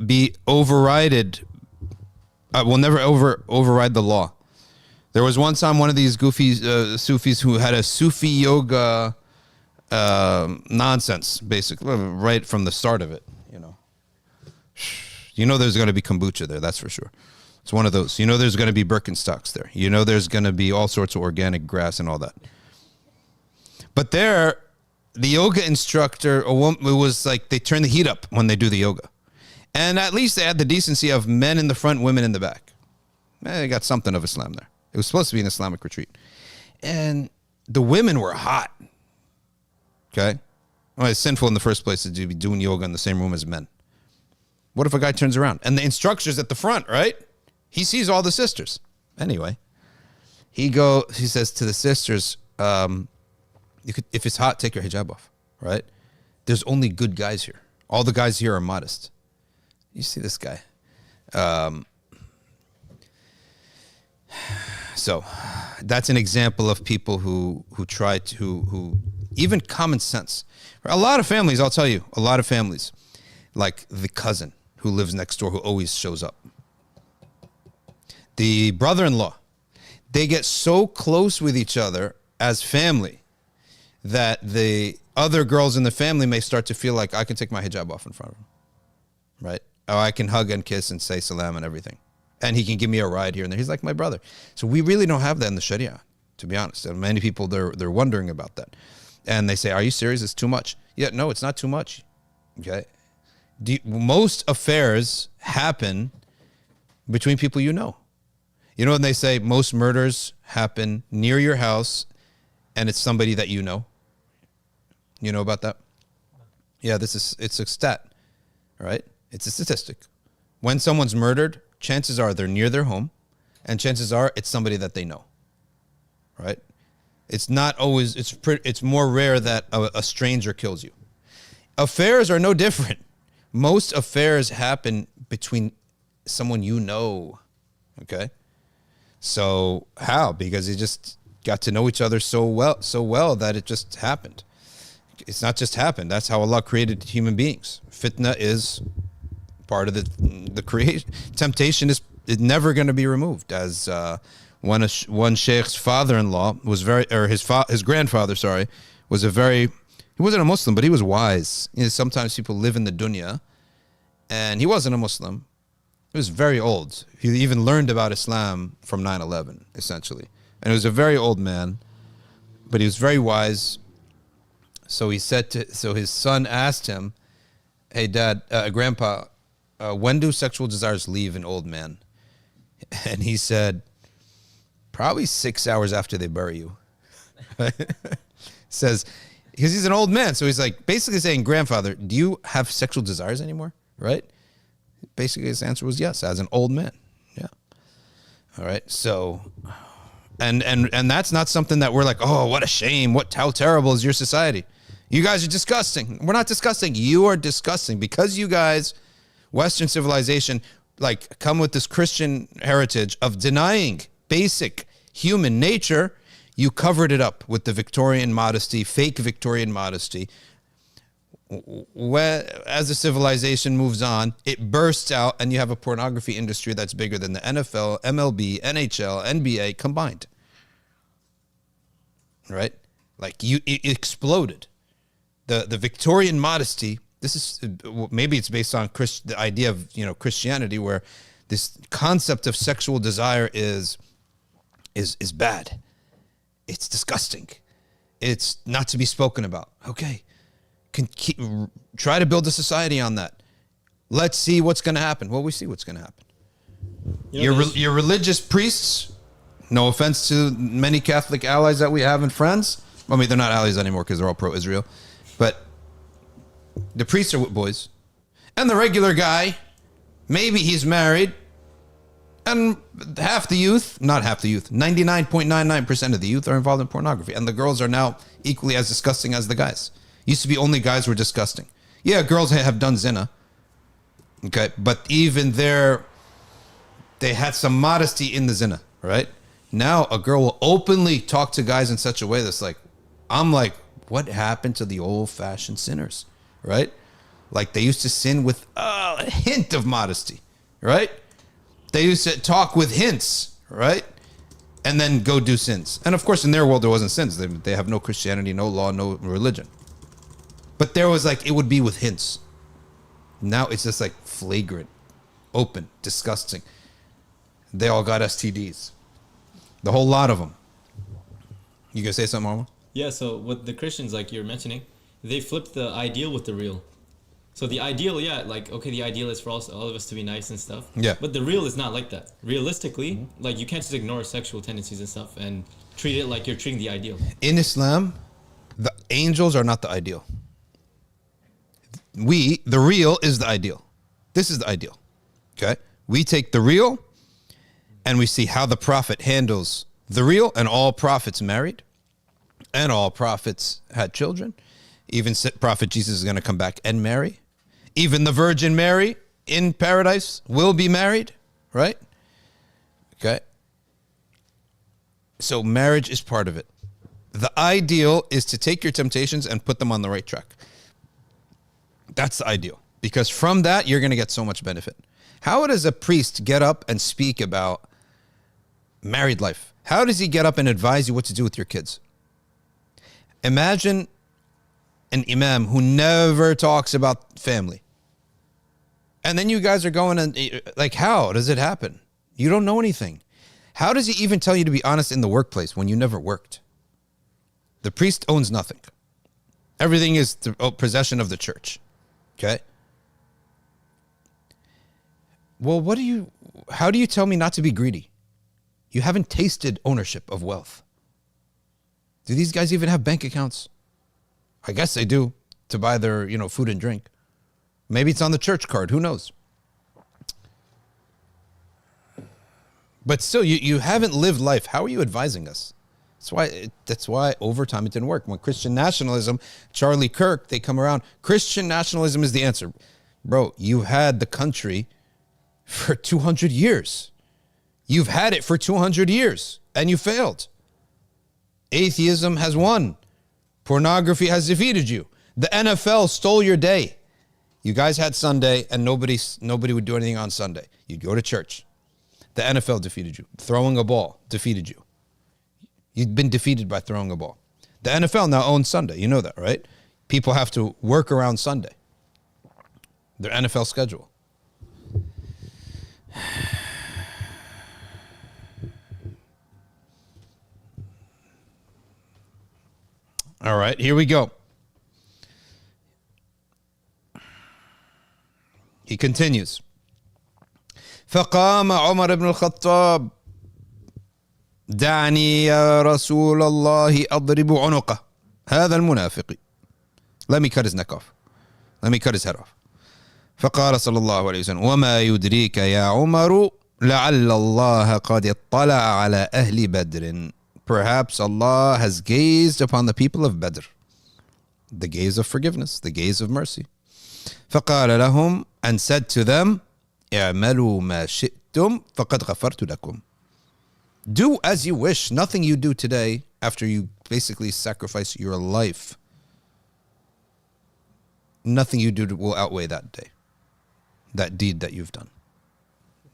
be overrided. Will never override the law. There was one time one of these goofy Sufis who had a Sufi yoga nonsense, basically, right from the start of it. There's going to be kombucha there, that's for sure. It's one of those. There's going to be Birkenstocks there. There's going to be all sorts of organic grass and all that. But there, the yoga instructor, it was like they turn the heat up when they do the yoga. And at least they had the decency of men in the front, women in the back. They got something of Islam there. It was supposed to be an Islamic retreat. And the women were hot. Okay? Well, it's sinful in the first place to be doing yoga in the same room as men. What if a guy turns around? And the instructor's at the front, right? He sees all the sisters. Anyway, he says to the sisters, if it's hot, take your hijab off, right? There's only good guys here. All the guys here are modest. You see this guy. So that's an example of people who try to, who even common sense. A lot of families, I'll tell you, a lot of families, like the cousin who lives next door who always shows up. The brother-in-law, they get so close with each other as family that the other girls in the family may start to feel like I can take my hijab off in front of him, right? Oh, I can hug and kiss and say salam and everything. And he can give me a ride here and there. He's like my brother. So we really don't have that in the Sharia, to be honest. And many people, they're wondering about that. And they say, are you serious? It's too much. Yeah, no, it's not too much. Okay. Most affairs happen between people you know. You know when they say most murders happen near your house and it's somebody that you know? You know about that? Yeah, it's a stat, right? It's a statistic. When someone's murdered, chances are they're near their home, and chances are it's somebody that they know, right? It's not always, it's more rare that a stranger kills you. Affairs are no different. Most affairs happen between someone you know, okay? So how? Because you just got to know each other so well that it just happened. It's not just happened. That's how Allah created human beings. Fitna is part of the creation. Temptation is never going to be removed. As one shaykh's father-in-law was his grandfather, sorry, was he wasn't a Muslim, but he was wise. You know, sometimes people live in the dunya, and he wasn't a Muslim. He was very old. He even learned about Islam from 9/11, essentially. And he was a very old man, but he was very wise. So his son asked him, hey, Dad, Grandpa, when do sexual desires leave an old man? And he said, probably 6 hours after they bury you. Says, because he's an old man. So he's like basically saying, grandfather, do you have sexual desires anymore? Right? Basically his answer was yes, as an old man. Yeah. All right. So, and that's not something that we're like, oh, what a shame. How terrible is your society? You guys are disgusting. We're not disgusting. You are disgusting because you guys, Western civilization, like come with this Christian heritage of denying basic human nature. You covered it up with the Victorian modesty, fake Victorian modesty. As the civilization moves on, it bursts out and you have a pornography industry that's bigger than the NFL, MLB, NHL, NBA combined. Right? Like it exploded. The Victorian modesty, this is, maybe it's based on the idea of, Christianity, where this concept of sexual desire is bad. It's disgusting. It's not to be spoken about. Okay. Try to build a society on that. Let's see what's going to happen. Well, we see what's going to happen. Your religious priests, no offense to many Catholic allies that we have and friends. I mean, they're not allies anymore because they're all pro-Israel. But the priests are boys. And the regular guy, maybe he's married. And half the youth, not half the youth, 99.99% of the youth are involved in pornography. And the girls are now equally as disgusting as the guys. Used to be only guys were disgusting. Yeah, girls have done zina. Okay, but even they had some modesty in the zina, right? Now a girl will openly talk to guys in such a way that's like, I'm like, what happened to the old-fashioned sinners, right? Like they used to sin with a hint of modesty, right? They used to talk with hints, right? And then go do sins. And of course, in their world, there wasn't sins. They have no Christianity, no law, no religion. But there was like, it would be with hints. Now it's just like flagrant, open, disgusting. They all got STDs. The whole lot of them. You gonna say something, Marlon? Yeah, so what the Christians, like you're mentioning, they flipped the ideal with the real. So the ideal, yeah, like, okay, the ideal is for all of us to be nice and stuff. Yeah. But the real is not like that. Realistically, like, you can't just ignore sexual tendencies and stuff and treat it like you're treating the ideal. In Islam, the angels are not the ideal. The real is the ideal. This is the ideal. Okay? We take the real and we see how the prophet handles the real, and all prophets married and all prophets had children. Even Prophet Jesus is going to come back and marry. Even the Virgin Mary in paradise will be married, right? Okay. So marriage is part of it. The ideal is to take your temptations and put them on the right track. That's the ideal. Because from that, you're going to get so much benefit. How does a priest get up and speak about married life? How does he get up and advise you what to do with your kids? Imagine an imam who never talks about family. And then you guys are going and like, how does it happen? You don't know anything. How does he even tell you to be honest in the workplace when you never worked? The priest owns nothing. Everything is the possession of the church. Okay? Well, how do you tell me not to be greedy? You haven't tasted ownership of wealth. Do these guys even have bank accounts? I guess they do, to buy their, food and drink. Maybe it's on the church card, who knows? But still, you haven't lived life. How are you advising us? That's why over time it didn't work. When Christian nationalism, Charlie Kirk, they come around, Christian nationalism is the answer. Bro, you had the country for 200 years. You've had it for 200 years, and you failed. Atheism has won. Pornography has defeated you. The NFL stole your day. You guys had Sunday, and nobody would do anything on Sunday. You'd go to church. The NFL defeated you. Throwing a ball defeated you. You've been defeated by throwing a ball. The NFL now owns Sunday. You know that, right? People have to work around Sunday. Their NFL schedule. All right, here we go. He continues. فقام عمر بن الخطاب دعني يا رسول الله أضرب عنقه هذا المنافق. Let me cut his neck off. Let me cut his head off. فقال صلى الله عليه وسلم وما يدريك يا عمر لعل الله قد اطلع على أهل بدر. Perhaps Allah has gazed upon the people of Badr. The gaze of forgiveness, the gaze of mercy. فقال لهم, and said to them, اعملوا ما شئتم فقد غفرت لكم. Do as you wish. Nothing you do today after you basically sacrifice your life, nothing you do will outweigh that day, that deed that you've done.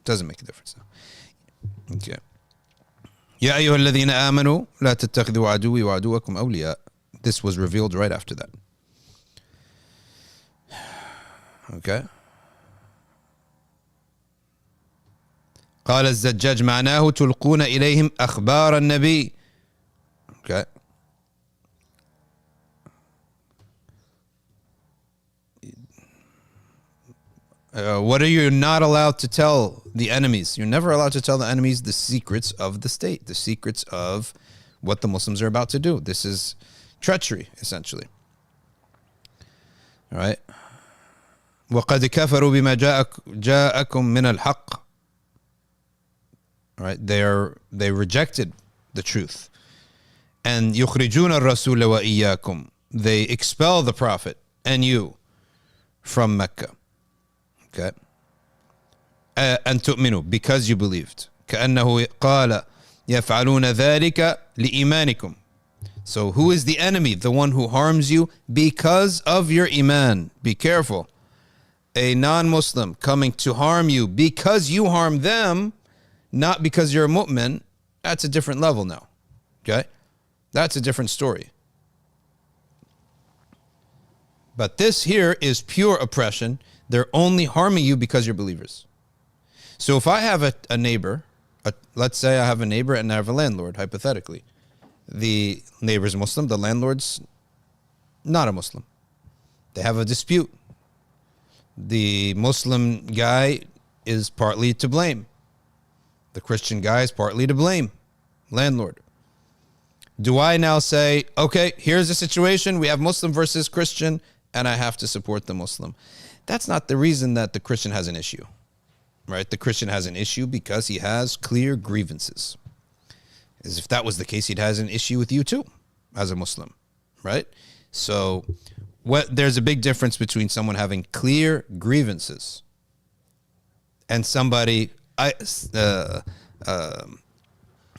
Doesn't make a difference now. Okay. يا أيها الذين آمنوا لا تتخذوا عدوي وعدوكم أولياء. This was revealed right after that. Okay. قال الزجاج معناه تلقون إليهم أخبار النبي. Okay. What are you not allowed to tell the enemies? You're never allowed to tell the enemies the secrets of the state, the secrets of what the Muslims are about to do. This is treachery, essentially. All right. وَقَدْ كَفَرُوا بِمَا جَاءَكُم مِّنَ الْحَقِّ. All right. They rejected the truth. And يُخْرِجُونَ الرَّسُولَ وَإِيَّاكُمْ. They expel the Prophet and you from Mecca. Okay. أن تؤمنوا, because you believed. كأنه قال يفعلون ذلك لإيمانكم. So who is the enemy? The one who harms you because of your iman. Be careful. A non-Muslim coming to harm you because you harm them, not because you're a mu'min, that's a different level now. Okay? That's a different story. But this here is pure oppression. They're only harming you because you're believers. So if I have a neighbor, let's say I have a neighbor and I have a landlord, hypothetically. The neighbor's Muslim, the landlord's not a Muslim. They have a dispute. The Muslim guy is partly to blame. The Christian guy is partly to blame. Landlord. Do I now say, okay, here's the situation. We have Muslim versus Christian, and I have to support the Muslim? That's not the reason that the Christian has an issue, right? The Christian has an issue because he has clear grievances. As if that was the case, he'd has an issue with you too, as a Muslim, right? So there's a big difference between someone having clear grievances and somebody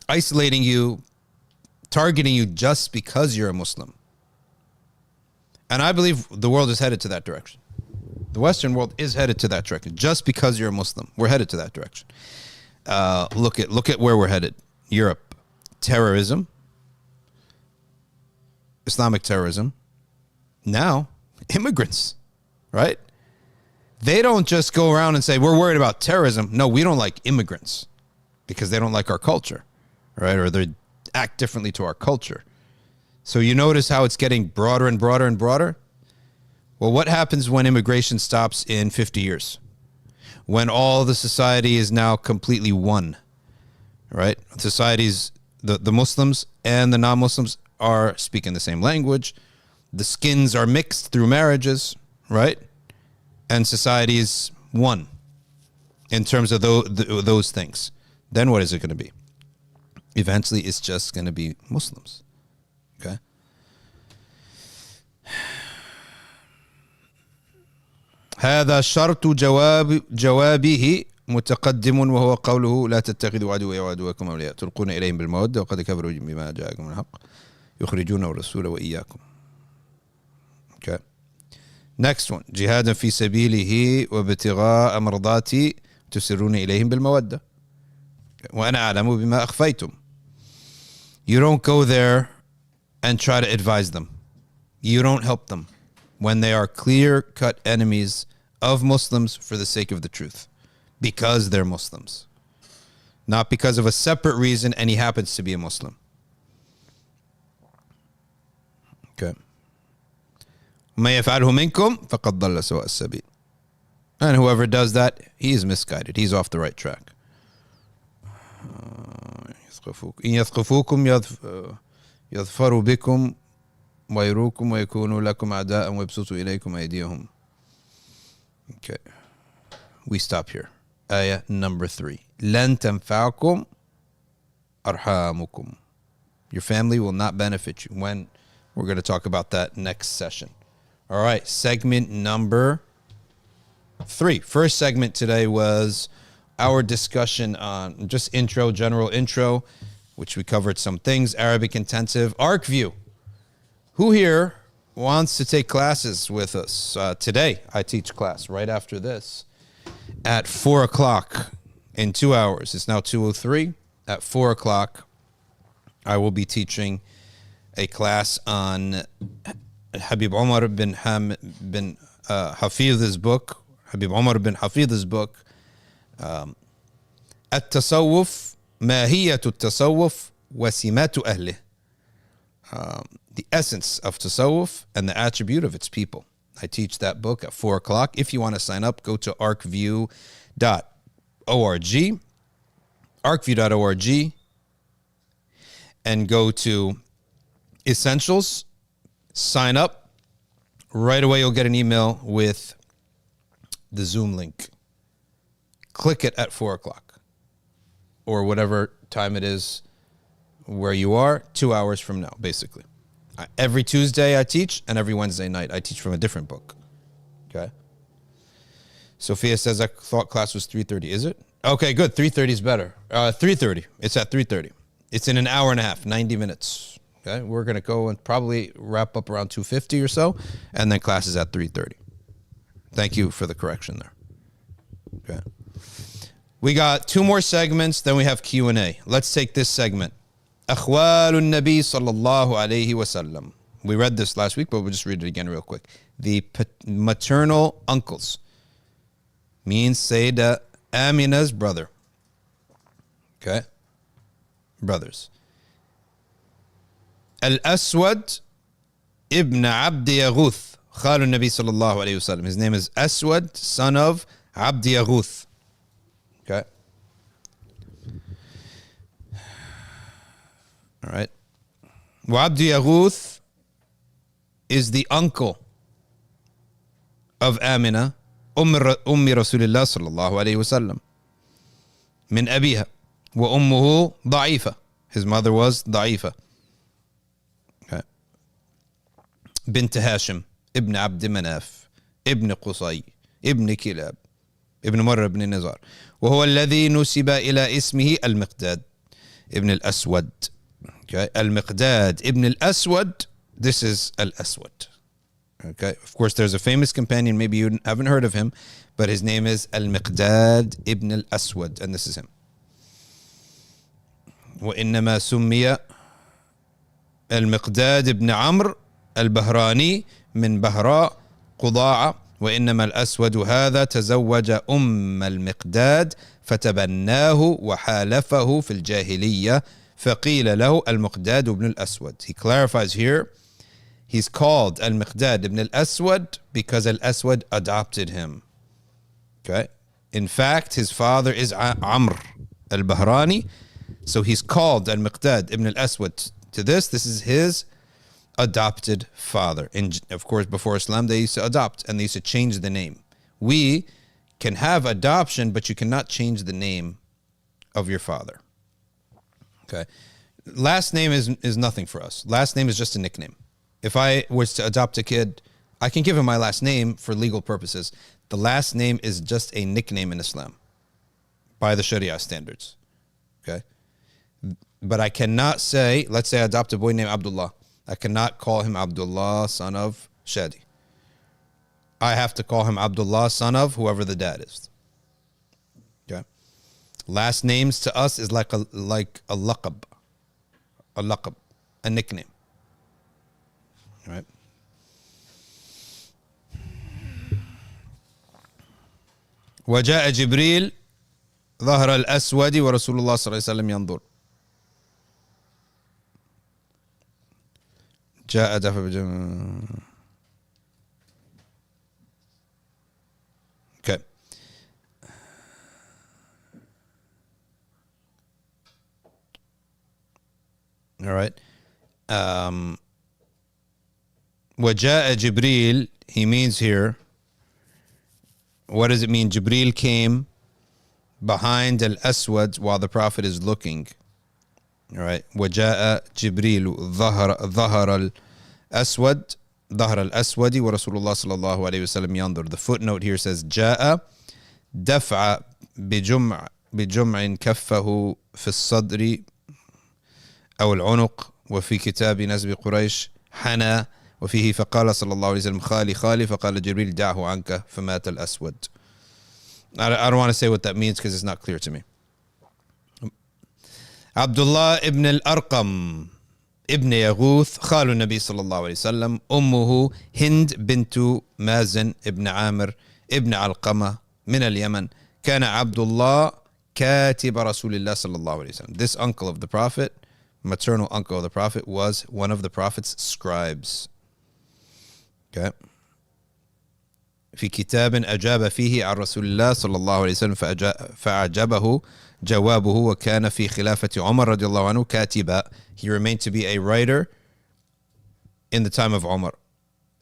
isolating you, targeting you just because you're a Muslim. And I believe the world is headed to that direction. The Western world is headed to that direction. Just because you're a Muslim, we're headed to that direction. Look at where we're headed. Europe, terrorism, Islamic terrorism. Now, immigrants, right? They don't just go around and say, we're worried about terrorism. No, we don't like immigrants because they don't like our culture, right? Or they act differently to our culture. So you notice how it's getting broader and broader and broader? Well, what happens when immigration stops in 50 years? When all the society is now completely one, right? Societies, the Muslims and the non-Muslims are speaking the same language. The skins are mixed through marriages, right? And society is one in terms of those things. Then what is it going to be? Eventually, it's just going to be Muslims. Okay? هذا شرط جوابه متقدم وهو قوله لا تتخذوا عدوي وعدوكم أولياء تلقون إليهم بالمودة وقد كفروا بما جاءكم من الحق يخرجون الرسول وإياكم. Okay. Next one. جهادا في سبيله وابتغاء مرضاتي تسرون إليهم بالمودة وأنا أعلم بما أخفيتم. You don't go there and try to advise them. You don't help them when they are clear-cut enemies of Muslims for the sake of the truth, because they're Muslims, not because of a separate reason and he happens to be a Muslim. Okay. ما يفعله منكم فقد ضل سواء السبيل. And whoever does that, he is misguided. He's off the right track. إن يثقفوكم يظفروا بكم ويروكم ويكونوا لكم أعداء ويبسطوا إليكم أيديهم. Okay. We stop here. Ayah number 3. لن تنفعكم أرحامكم. Your family will not benefit you. When we're going to talk about that next session. All right. Segment number 3. First segment today was our discussion on just general intro, which we covered some things, Arabic intensive. Arkview. Who here wants to take classes with us? Today, I teach class right after this at 4 o'clock in 2 hours. It's now 2:03. At 4 o'clock, I will be teaching a class on Habib Omar bin Hafidh's book. Habib Omar bin Hafidh's book, التصوف ماهية التصوف وسمات أهله. The essence of tasawwuf and the attribute of its people. I teach that book at 4 o'clock. If you want to sign up, go to arkview.org, arkview.org, and go to Essentials, sign up. Right away, you'll get an email with the Zoom link. Click it at 4 o'clock or whatever time it is where you are, 2 hours from now, basically. Every Tuesday I teach, and every Wednesday night I teach from a different book. Okay? Sophia says I thought class was 3:30. Is it? Okay, good. 3:30 is better. 3:30. It's at 3:30. It's in an hour and a half, 90 minutes. Okay? We're going to go and probably wrap up around 2:50 or so, and then class is at 3:30. Thank you for the correction there. Okay. We got 2 more segments, then we have Q&A. Let's take this segment. أخوال النبي صلى الله عليه وسلم. We read this last week, but we'll just read it again real quick. The maternal uncles means Sayyidah Amina's brother. Okay? Brothers. Al-Aswad ibn Abd Yaghuth. خال النبي صلى الله عليه وسلم. His name is Aswad, son of Abd Yaghuth. Okay? All right. وعبد يغوث is the uncle of Amina, أم رسول الله صلى الله عليه وسلم. من أبيها وأمه ضعيفة. His mother was ضعيفة. Okay. بنت هاشم. ابن عبد مناف ابن قصي ابن كلاب ابن مرة ابن نزار وهو الذي نسب إلى اسمه المقداد ابن الأسود. Okay, المقداد ابن الأسود. This is Al-Aswad. Okay, of course there's a famous companion, maybe you haven't heard of him, but his name is Al-Miqdad ibn al-Aswad, and this is him. وإنما سمي المقداد ابن عمرو البهراني من بهراء قضاعة وإنما الأسود هذا تزوج المقداد فتبناه وحالفه في الجاهلية فقيل له المقداد ابن الأسود. He clarifies here, he's called Al-Miqdad ibn al-Aswad because Al-Aswad adopted him. Okay. In fact, his father is Amr al-Bahrani, so he's called Al-Miqdad ibn al-Aswad to this. This is his adopted father. And of course, before Islam, they used to adopt and they used to change the name. We can have adoption, but you cannot change the name of your father. Okay. Last name is nothing for us. Last name is just a nickname. If I was to adopt a kid, I can give him my last name for legal purposes. The last name is just a nickname in Islam by the Sharia standards. Okay. But I cannot say, let's say I adopt a boy named Abdullah. I cannot call him Abdullah, son of Shadee. I have to call him Abdullah, son of whoever the dad is. Okay. Last names to us is like a laqab. A laqab. A nickname. Right. وجاء جبريل ظهر الأسود ورسول الله صلى الله عليه وسلم ينظر. جاء دفع Okay. All right. وجاء جبريل, he means here, what does it mean? Jibreel came behind Al-Aswad while the Prophet is looking. All right. وجاء جبريل ظهر الأسود الأسود ورسول الله صلى الله عليه وسلم ينظر. The footnote here says جاء دفع بجمع كفه في الصدر أو العنق وفي كتاب نسب قريش حنى وفيه فقال صلى الله عليه وسلم خالي خالي فقال جبريل دعه عنك فمات الأسود. I don't want to say what that means because it's not clear to me. Abdullah ibn al-Arqam ibn Yaghuth خال النبي صلى الله عليه وسلم أمه هند بنت مازن ابن عامر ابن علقمة من اليمن كان عبد الله كاتب رسول الله صلى الله عليه وسلم. This uncle of the Prophet, maternal uncle of the Prophet, was one of the Prophet's scribes. Okay. في كتاب أجاب فيه عن رسول الله صلى الله عليه وسلم فأعجبه جوابه وكان في خلافة عمر رضي الله عنه كاتبا. He remained to be a writer in the time of Umar,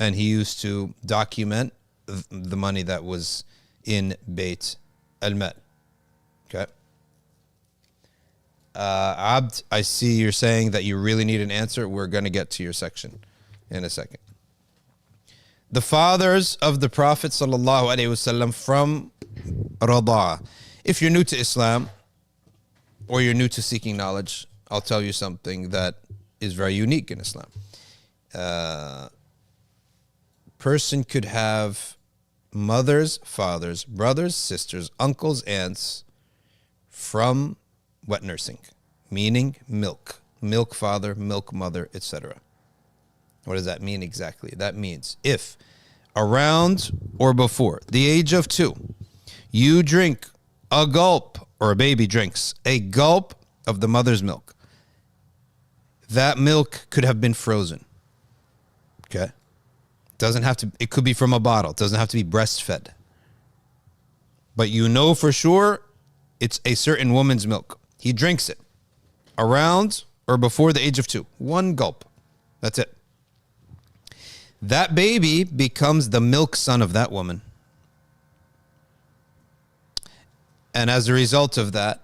and he used to document the money that was in Bayt al-Mal. Okay. Abd, I see you're saying that you really need an answer. We're going to get to your section in a second. The fathers of the Prophet sallallahu alaihi wasallam from Rada'ah. If you're new to Islam or you're new to seeking knowledge, I'll tell you something that is very unique in Islam. Person could have mothers, fathers, brothers, sisters, uncles, aunts from wet nursing, meaning milk. Milk father, milk mother, etc. What does that mean exactly? That means if around or before the age of 2, you drink a gulp, or a baby drinks a gulp of the mother's milk, that milk could have been frozen. Okay? Doesn't have to, it could be from a bottle. It doesn't have to be breastfed. But you know for sure it's a certain woman's milk. He drinks it around or before the age of 2. 1 gulp. That's it. That baby becomes the milk son of that woman. And as a result of that,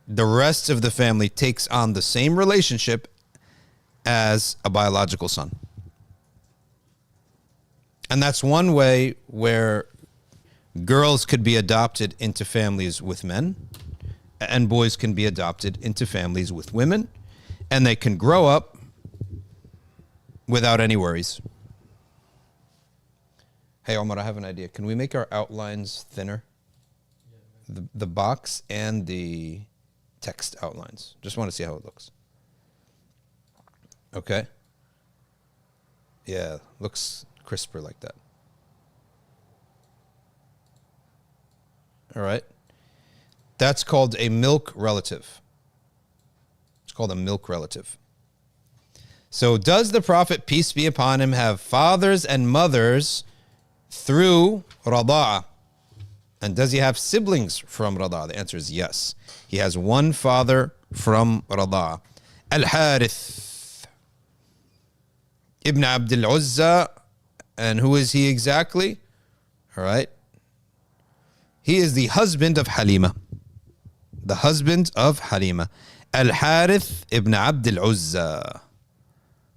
the rest of the family takes on the same relationship as a biological son. And that's one way where girls could be adopted into families with men, and boys can be adopted into families with women, and they can grow up without any worries. Hey, Omar, I have an idea. Can we make our outlines thinner? The box and the text outlines. Just want to see how it looks. Okay. Yeah, looks crisper like that. All right. That's called a milk relative. It's called a milk relative. So does the Prophet, peace be upon him, have fathers and mothers through rada'ah? And does he have siblings from rada'ah? The answer is yes. He has one father from rada'ah. Al-Harith ibn Abd al-Uzza. And who is he exactly? All right. He is the husband of Halima. The husband of Halima. Al-Harith ibn Abd al-Uzza.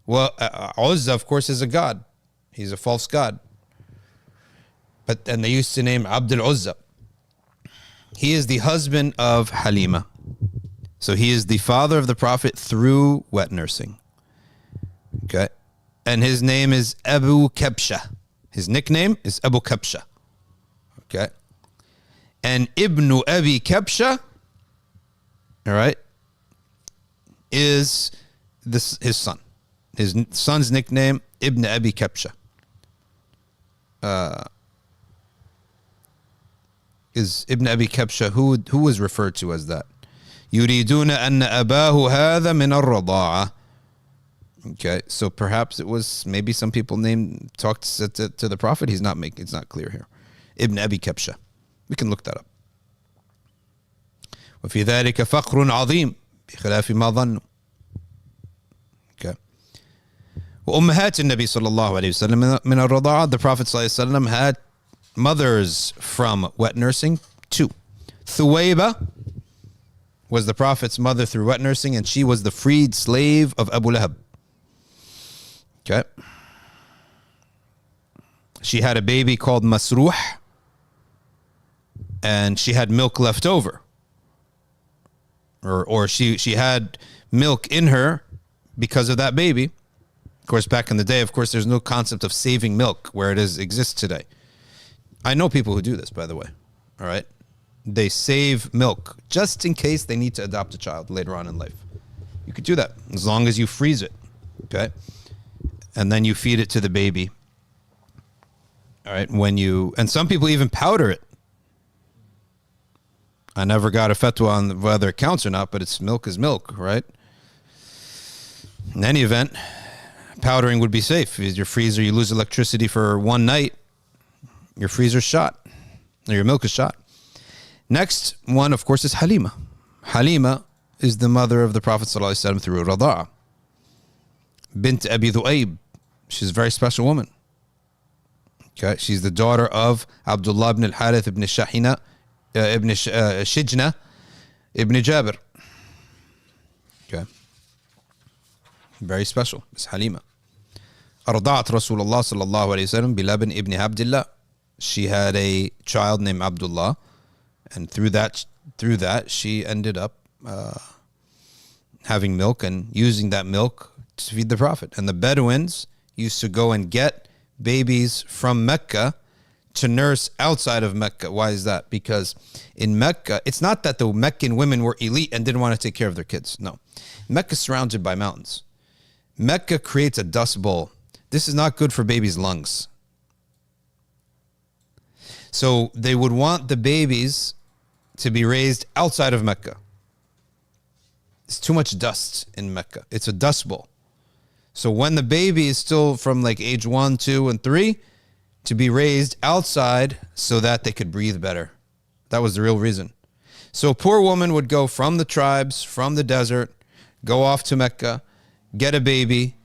Well, Uzza, of course, is a god. He's a false god. And they used to name Abd al-Uzza. He is the husband of Halima. So he is the father of the Prophet through wet nursing. Okay. And his name is Abu Kabsha. His nickname is Abu Kabsha. Okay. And Ibn Abi Kabsha, all right, is his son. His son's nickname, Ibn Abi Kabsha. Is Ibn Abi Kabsha, who was referred to as that? يريدون أن أباه هذا من الرضاعة. Okay, so perhaps it was, maybe some people talked to the Prophet. It's not clear here. Ibn Abi Kabsha. We can look that up. وفي ذلك فقر عظيم بخلاف ما ظنوا. Okay. وأمهات النبي صلى الله عليه وسلم من الرضاعة. The Prophet صلى الله عليه وسلم had mothers from wet nursing, 2. Thuwayba was the Prophet's mother through wet nursing, and she was the freed slave of Abu Lahab. Okay. She had a baby called Masruh, and she had milk left over. Or she had milk in her because of that baby. Of course, back in the day, there's no concept of saving milk where it exists today. I know people who do this, by the way. All right. They save milk just in case they need to adopt a child later on in life. You could do that as long as you freeze it. Okay. And then you feed it to the baby. All right. And some people even powder it. I never got a fatwa on whether it counts or not, but milk is milk, right? In any event, powdering would be safe. Your freezer, you lose electricity for one night, your freezer's shot, or your milk is shot. Next one, of course, is Halima. Halima is the mother of the Prophet ﷺ through Rada'ah. Bint Abi Dhu'ayb. She's a very special woman. Okay, she's the daughter of Abdullah ibn al-Harith ibn Shahina, ibn Shijna, ibn Jabir. Okay. Very special. It's Halima. أرضعت رسول الله صلى الله عليه وسلم بلبن ابن عبد الله. She had a child named Abdullah, and through that she ended up having milk and using that milk to feed the Prophet. And the Bedouins used to go and get babies from Mecca to nurse outside of Mecca. Why is that? Because in Mecca, it's not that the Meccan women were elite and didn't want to take care of their kids. No. Mecca is surrounded by mountains. Mecca creates a dust bowl. This is not good for babies' lungs. So they would want the babies to be raised outside of Mecca. It's too much dust in Mecca. It's a dust bowl. So when the baby is still from like age 1, 2, and 3, to be raised outside so that they could breathe better. That was the real reason. So a poor woman would go from the tribes, from the desert, go off to Mecca, get a baby,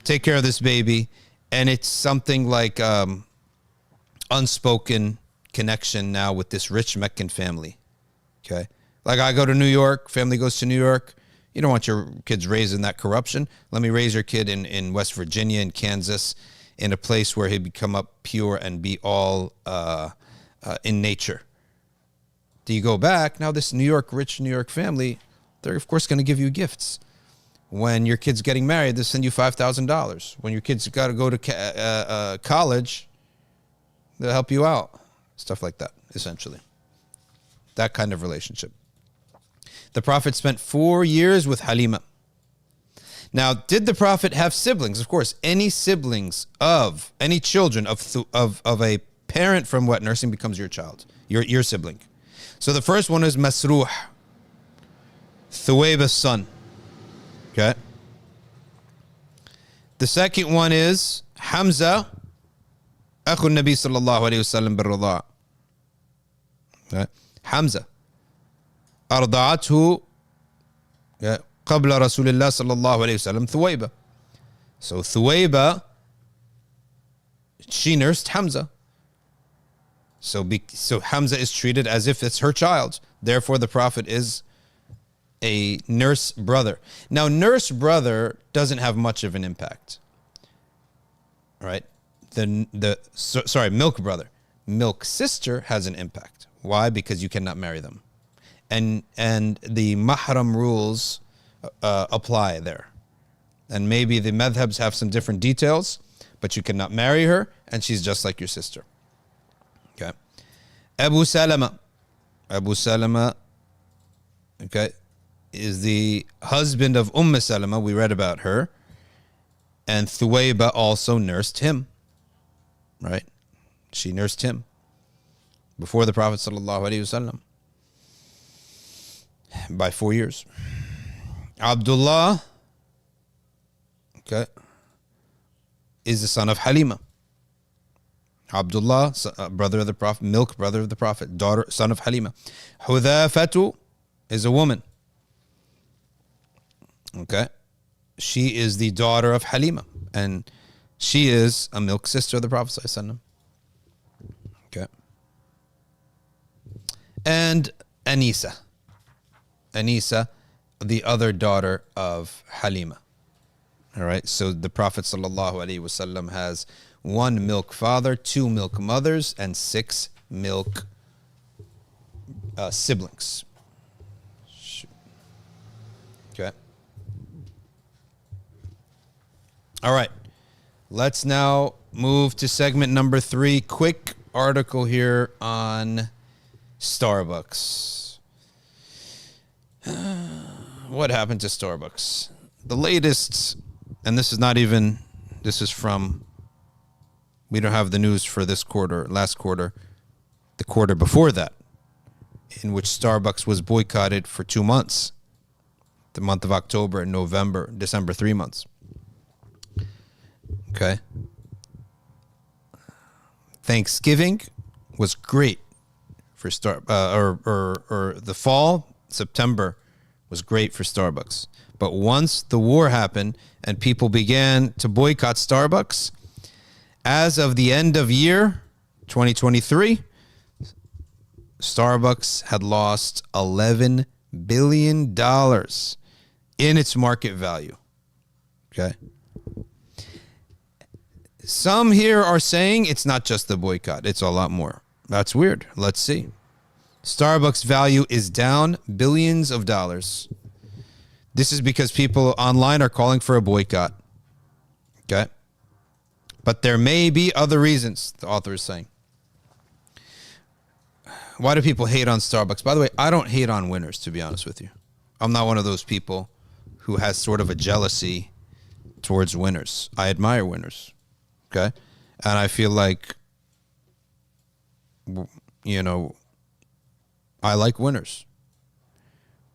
take care of this baby, and it's something like unspoken connection now with this rich Meccan family. Okay? Like I go to New York, family goes to New York. You don't want your kids raised in that corruption. Let me raise your kid in West Virginia, in Kansas, in a place where he'd become up pure and be all in nature. Do you go back? Now this rich New York family, they're of course going to give you gifts. When your kid's getting married, they send you $5,000. When your kid's got to go to college, they'll help you out. Stuff like that, essentially. That kind of relationship. The Prophet spent 4 years with Halima. Now, did the Prophet have siblings? Of course, any siblings of any children of a parent from wet nursing becomes your child, your sibling. So the first one is Masruh, Thuwayba's son. Okay. The second one is Hamza, Akhu Nabi sallallahu alayhi wasallam bil-Rida. Okay. Hamza. أرضعته قبل رسول الله صلى الله عليه وسلم ثويبة. So Thuwayba, she nursed Hamza. So Hamza is treated as if it's her child. Therefore, the Prophet is a nurse brother. Now, nurse brother doesn't have much of an impact, right? Milk brother. Milk sister has an impact. Why? Because you cannot marry them. And the Mahram rules apply there. And maybe the madhabs have some different details, but you cannot marry her, and she's just like your sister. Okay. Abu Salama, okay, is the husband of Salama. We read about her. And Thuwayba also nursed him, right? She nursed him before the Prophet sallallahu alaihi wasallam by 4 years. Abdullah, okay, is the son of Halima. Abdullah, brother of the Prophet, milk brother of the Prophet, son of Halima. Hudhafatu is a woman. Okay. She is the daughter of Halima, and she is a milk sister of the Prophet sallallahu alaihi wasallam. Okay. And Anisa, the other daughter of Halima. All right. So the Prophet sallallahu alaihi wasallam has 1 milk father, 2 milk mothers, and 6 milk siblings. Okay. All right. Let's now move to segment number 3. Quick article here on Starbucks. What happened to Starbucks? The latest, and this is from, we don't have the news for this quarter, last quarter, the quarter before that, in which Starbucks was boycotted for 2 months. The month of October and November, December, 3 months. Okay. Thanksgiving was great for the fall, September was great for Starbucks. But once the war happened and people began to boycott Starbucks, as of the end of year 2023, Starbucks had lost $11 billion in its market value. Okay. Some here are saying it's not just the boycott, it's a lot more. That's weird. Let's see. Starbucks value is down billions of dollars. This is because people online are calling for a boycott. Okay. But there may be other reasons, the author is saying. Why do people hate on Starbucks? By the way, I don't hate on winners, to be honest with you. I'm not one of those people who has sort of a jealousy towards winners. I admire winners. Okay. And I feel like, I like winners.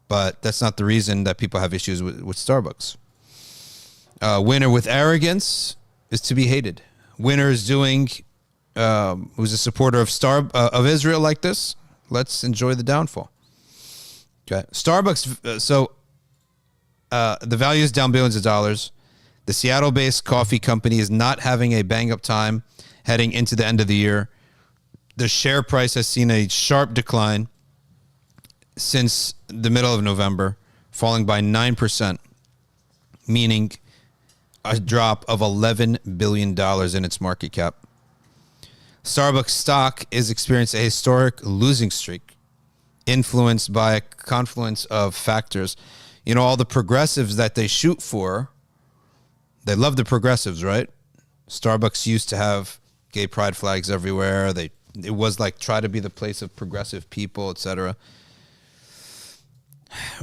But that's not the reason that people have issues with Starbucks. Winner with arrogance is to be hated. Winner is doing, who's a supporter of Israel like this, let's enjoy the downfall. Okay. Starbucks, the value is down billions of dollars. The Seattle-based coffee company is not having a bang-up time heading into the end of the year. The share price has seen a sharp decline since the middle of November, falling by 9%, meaning a drop of $11 billion in its market cap. Starbucks stock is experiencing a historic losing streak, influenced by a confluence of factors. You know, all the progressives that they shoot for, they love the progressives, right? Starbucks used to have gay pride flags everywhere. It was like try to be the place of progressive people, etc.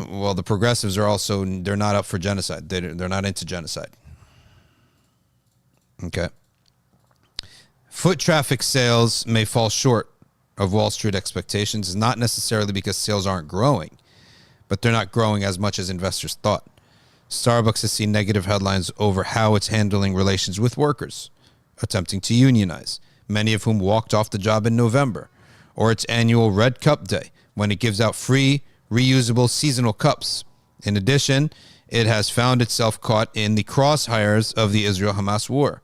Well, the progressives are also, they're not up for genocide. They're not into genocide. Okay. Foot traffic sales may fall short of Wall Street expectations, not necessarily because sales aren't growing, but they're not growing as much as investors thought. Starbucks has seen negative headlines over how it's handling relations with workers, attempting to unionize, many of whom walked off the job in November, or its annual Red Cup Day, when it gives out free, reusable seasonal cups. In addition, it has found itself caught in the crosshairs of the Israel-Hamas war,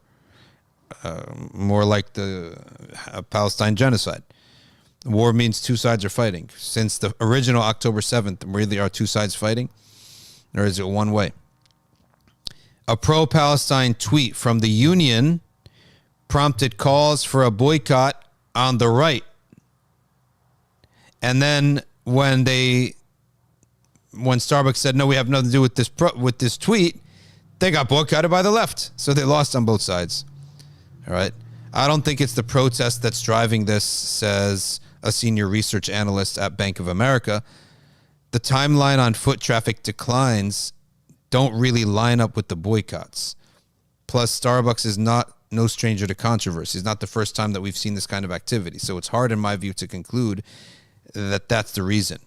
more like the Palestine genocide. War means two sides are fighting. Since the original October 7th, really are two sides fighting? Or is it one way? A pro-Palestine tweet from the Union prompted calls for a boycott on the right. And then when Starbucks said, no, we have nothing to do with this tweet, they got boycotted by the left. So they lost on both sides. All right. I don't think it's the protest that's driving this, says a senior research analyst at Bank of America. The timeline on foot traffic declines don't really line up with the boycotts. Plus, Starbucks is no stranger to controversy. It's not the first time that we've seen this kind of activity. So it's hard, in my view, to conclude that that's the reason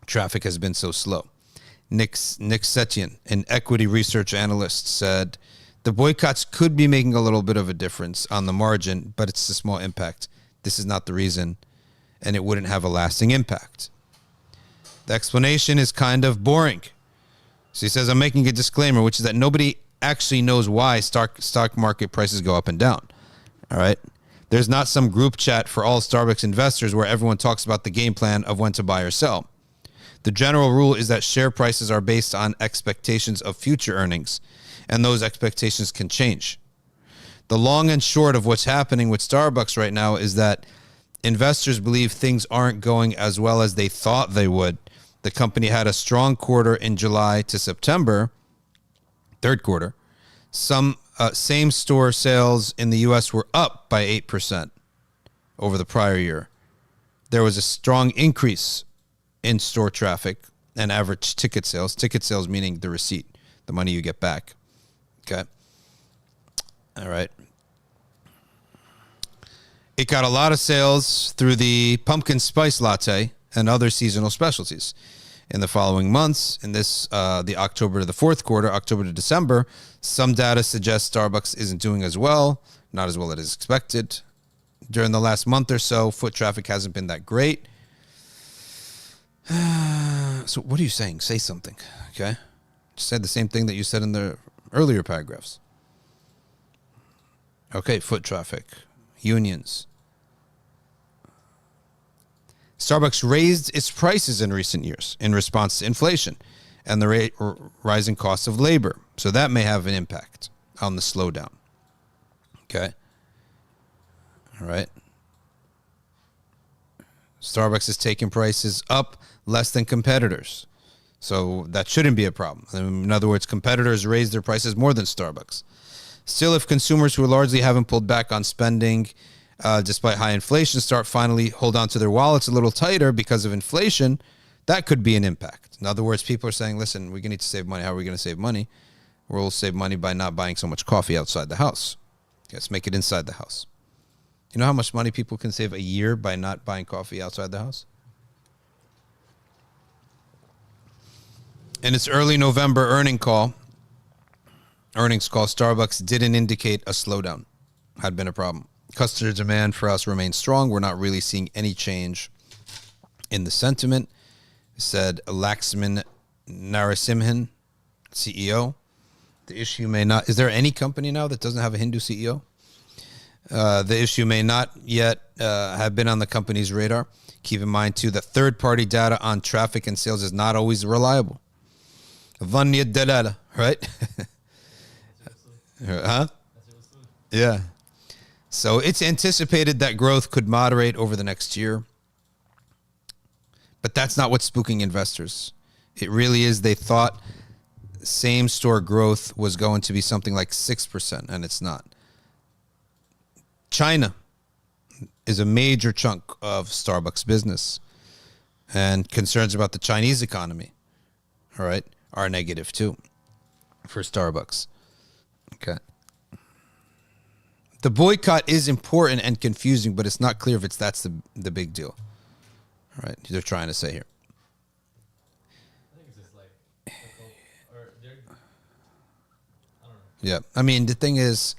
traffic has been so slow. Nick Setien, an equity research analyst, said the boycotts could be making a little bit of a difference on the margin, but it's a small impact. This is not the reason, and it wouldn't have a lasting impact. The explanation is kind of boring. So he says, I'm making a disclaimer, which is that nobody actually knows why stock market prices go up and down. All right. There's not some group chat for all Starbucks investors where everyone talks about the game plan of when to buy or sell. The general rule is that share prices are based on expectations of future earnings, and those expectations can change. The long and short of what's happening with Starbucks right now is that investors believe things aren't going as well as they thought they would. The company had a strong quarter in July to September, third quarter. Some same-store sales in the U.S. were up by 8% over the prior year. There was a strong increase in store traffic and average ticket sales. Ticket sales meaning the receipt, the money you get back. Okay. All right. It got a lot of sales through the pumpkin spice latte and other seasonal specialties. In the following months, in this the October to the fourth quarter, October to December, some data suggests Starbucks isn't doing as well, not as well as expected. During the last month or so, foot traffic hasn't been that great. So what are you saying? Say something, okay? Just say the same thing that you said in the earlier paragraphs. Okay, foot traffic, unions. Starbucks raised its prices in recent years in response to inflation and the rising costs of labor. So that may have an impact on the slowdown. Okay. All right. Starbucks is taking prices up less than competitors. So that shouldn't be a problem. In other words, competitors raise their prices more than Starbucks. Still, if consumers who largely haven't pulled back on spending despite high inflation start finally hold on to their wallets a little tighter because of inflation, that could be an impact. In other words, people are saying, listen, we're going to need to save money. How are we going to save money? We'll save money by not buying so much coffee outside the house. Let's make it inside the house. You know how much money people can save a year by not buying coffee outside the house? In its early November earnings call, Starbucks didn't indicate a slowdown had been a problem. Customer demand for us remains strong. We're not really seeing any change in the sentiment, said Laxman Narasimhan, CEO. The issue may not... Is there any company now that doesn't have a Hindu CEO? The issue may not yet have been on the company's radar. Keep in mind, too, that third-party data on traffic and sales is not always reliable. Dhanni dalala, right? Huh? Yeah. So it's anticipated that growth could moderate over the next year. But that's not what's spooking investors. It really is. They thought same store growth was going to be something like 6%, and it's not. China is a major chunk of Starbucks business, and concerns about the Chinese economy, all right, are negative too for Starbucks. Okay. The boycott is important and confusing, but it's not clear if that's the big deal. All right, they're trying to say here. I think it's just like, or they're, I don't know. Yeah, I mean the thing is,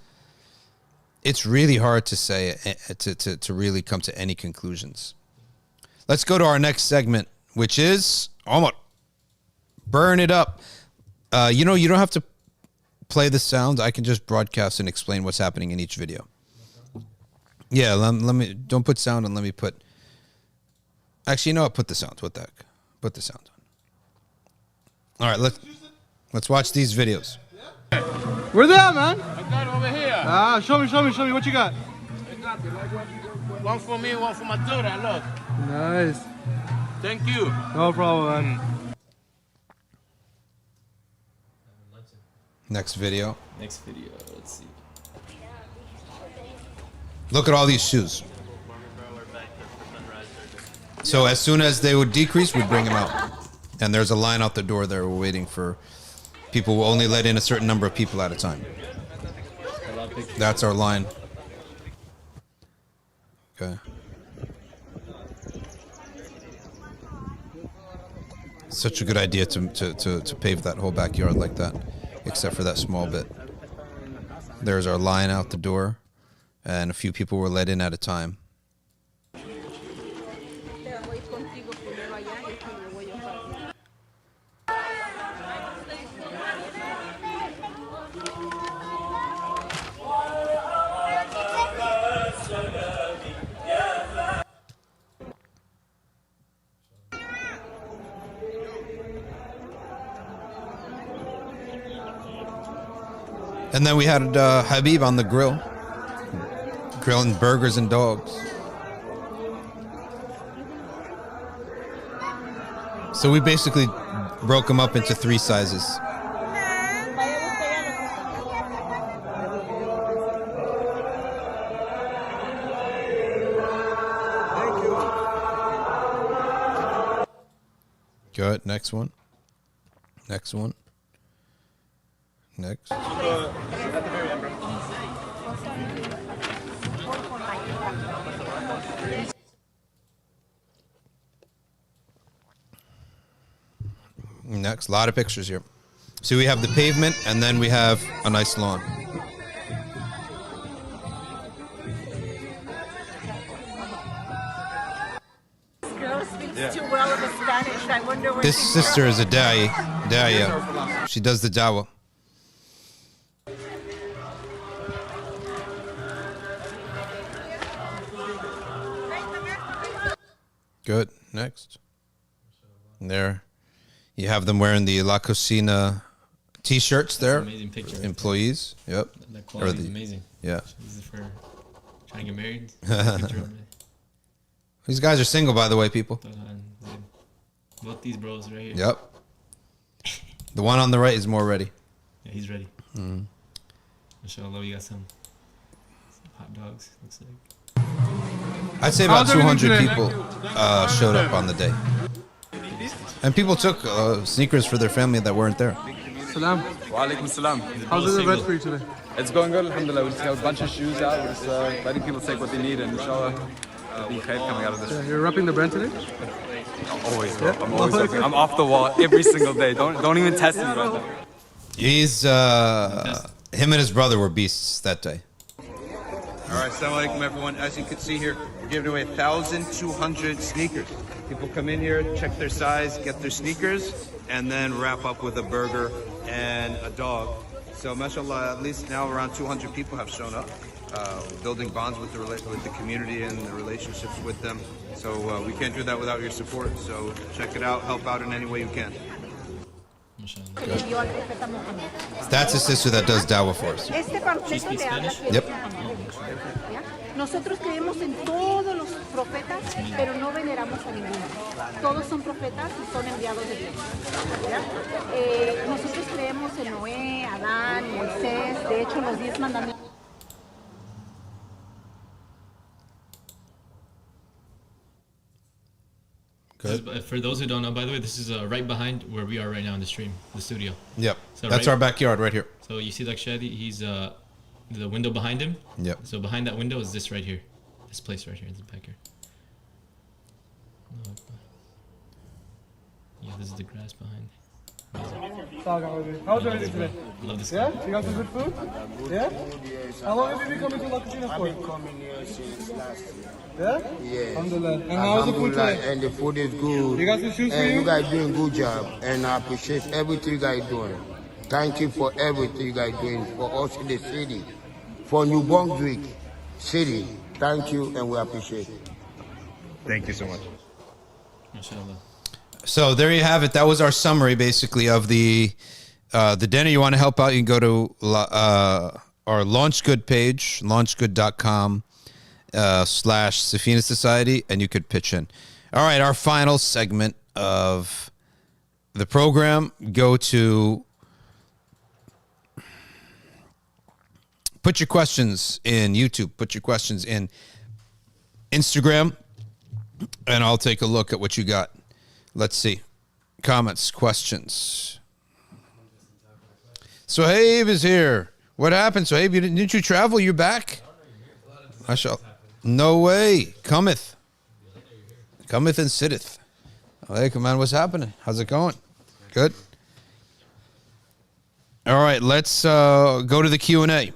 it's really hard to say to really come to any conclusions. Let's go to our next segment, which is Omar. Burn it up. You know, you don't have to play the sound. I can just broadcast and explain what's happening in each video. Yeah, let me, don't put sound and let me put, actually, you know what, put the sound. What the heck? Put the sound on. All right, let's watch these videos. Where they at, man? I got it over here. Ah, show me what you got. One for me, one for my daughter, look. Nice. Thank you. No problem, man. Next video. Next video, let's see. Look at all these shoes. So as soon as they would decrease, we'd bring them out. And there's a line out the door there. We're waiting for people. Will only let in a certain number of people at a time. That's our line. Okay. Such a good idea to pave that whole backyard like that, except for that small bit. There's our line out the door, and a few people were let in at a time. And then we had Habib on the grill, grilling burgers and dogs. So we basically broke them up into 3 sizes. Good. Next one. Next one. Next. Next, a lot of pictures here. So we have the pavement, and then we have a nice lawn. This girl speaks too well of the Spanish. I wonder where This she's sister is a da'iyah. She does the dawah. Good. Next. And there. You have them wearing the La Cocina t-shirts there. Amazing picture. Employees. Yep. That quality is amazing. Yeah. This is for trying to get married. These guys are single, by the way, people. Both these bros right here. Yep. The one on the right is more ready. Yeah, he's ready. Inshallah, we got some hot dogs, looks like. I'd say about 200 people showed up on the day. And people took sneakers for their family that weren't there. Salam. Wa alaikum salam. How's the event for you today? It's going good, alhamdulillah. We just got a bunch of shoes out. We're just letting people take what they need, and inshallah, there'll be khair coming out of this. Yeah, you're repping the brand today? Always, bro. I'm always repping. I'm off the wall every single day. Don't even test me right now. He's, him and his brother were beasts that day. All right, assalamu alaikum everyone. As you can see here, we're giving away 1,200 sneakers. People come in here, check their size, get their sneakers, and then wrap up with a burger and a dog. So mashallah, at least now around 200 people have shown up, building bonds with the community and the relationships with them. So we can't do that without your support. So check it out, help out in any way you can. que le dio al profeta Muhammad. That's a sister that does dawah for us. Este panfleto le habla que Yep. ¿ya? Nosotros creemos en todos los profetas, pero no veneramos a ninguno. Todos son profetas y son enviados de Dios. ¿Ya? Nosotros creemos en Noé, Adán, Moisés, de hecho los 10 mandamientos. For those who don't know, by the way, this is right behind where we are right now in the stream, the studio. Yep. So That's our backyard right here. So you see like Shadee, he's the window behind him. Yep. So behind that window is this right here. This place right here in the back here. Yeah, this is the grass behind. How's everything today? Love this Yeah? guy. You got some good food? Yeah? How long have you been coming to Cocina for? I've been coming here since last year. Yeah? Yes. Alhamdulillah. And how's the food today? And the food is good. You got some shoes for And you? you guys doing good job. And I appreciate everything you guys doing. Thank you for everything you guys doing for us in the city. For New Brunswick City. Thank you and we appreciate it. Thank you so much. MashaAllah. So there you have it. That was our summary, basically, of the dinner. You want to help out, you can go to our LaunchGood page, launchgood.com / Safina Society, and you could pitch in. All right, our final segment of the program. Go to put your questions in YouTube, put your questions in Instagram, and I'll take a look at what you got. Let's see. Comments, questions. Sohaib is here. What happened, Sohaib? Didn't you travel? You're back? No way. Cometh and sitteth. Alaikum, man. What's happening? How's it going? Good. All right, let's go to the Q&A.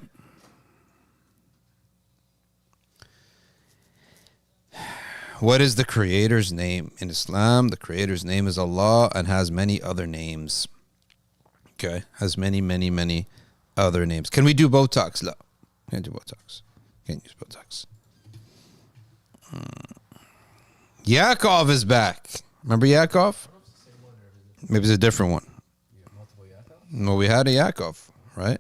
What is the Creator's name? In Islam, the Creator's name is Allah and has many other names. Okay, has many, many, many other names. Can we do Botox? No, can't do Botox. Can't use Botox. Yaakov is back. Remember Yaakov? Maybe it's a different one. Well, we had a Yaakov, right?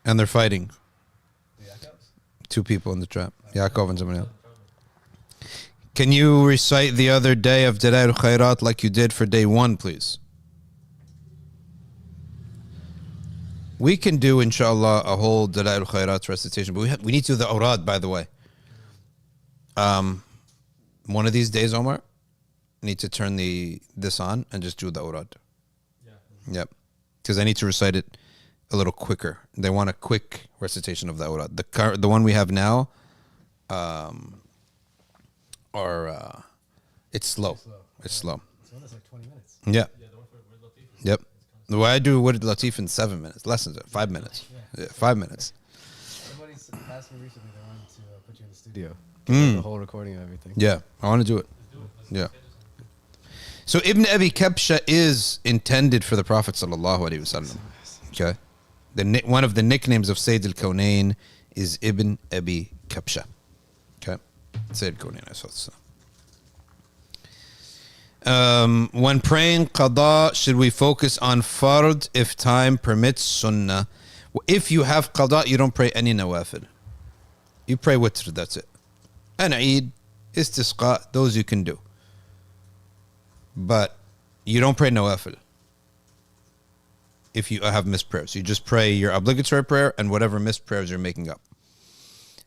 And they're fighting. Two people in the trap. Yaakov and somebody else. Can you recite the other day of Dalail Khairat like you did for day one, please? We can do, inshallah, a whole Dalail Khairat recitation, but we need to do the awrad, by the way. One of these days, Omar, need to turn this on and just do the awrad. Yep. Because I need to recite it a little quicker. They want a quick recitation of the awrad. The one we have now, it's slow. It's slow. So that's like 20 minutes. Yeah. Yep. The way I do Word Latif in 7 minutes, less than 5 minutes. Yeah, 5 minutes. Somebody's asked me recently they wanted to put you in the studio. Mm. The whole recording and everything. Yeah, I want to do it. Yeah. So Ibn Abi Kabsha is intended for the Prophet sallallahu alaihi wasallam. Okay. One of the nicknames of Sayyid al-Kawnayn is Ibn Abi Kabsha. Okay. Sayyid al-Kawnayn. When praying qada, should we focus on fard if time permits sunnah? If you have qada, you don't pray any nawafil. You pray witr, that's it. And Eid, istisqa, those you can do. But you don't pray nawafil if you have missed prayers. You just pray your obligatory prayer and whatever missed prayers you're making up.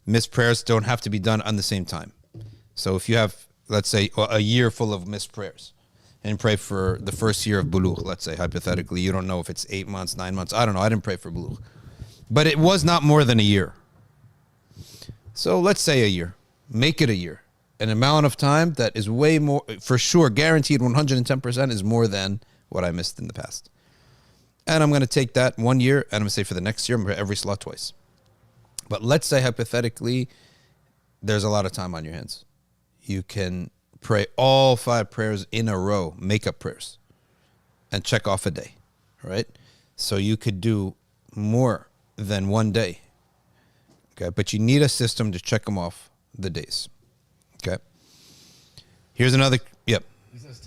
Missed prayers don't have to be done on the same time. So if you have, let's say, a year full of missed prayers and pray for the first year of bulugh, let's say, hypothetically, you don't know if it's 8 months, 9 months. I don't know. I didn't pray for bulugh. But it was not more than a year. So let's say a year. Make it a year. An amount of time that is way more, for sure, guaranteed 110% is more than what I missed in the past. And I'm going to take that 1 year, and I'm going to say for the next year, I'm going to pray every salah twice. But let's say, hypothetically, there's a lot of time on your hands. You can pray all 5 prayers in a row, make-up prayers, and check off a day, right? So you could do more than 1 day. Okay, but you need a system to check them off the days. Okay. Here's another. Yep. These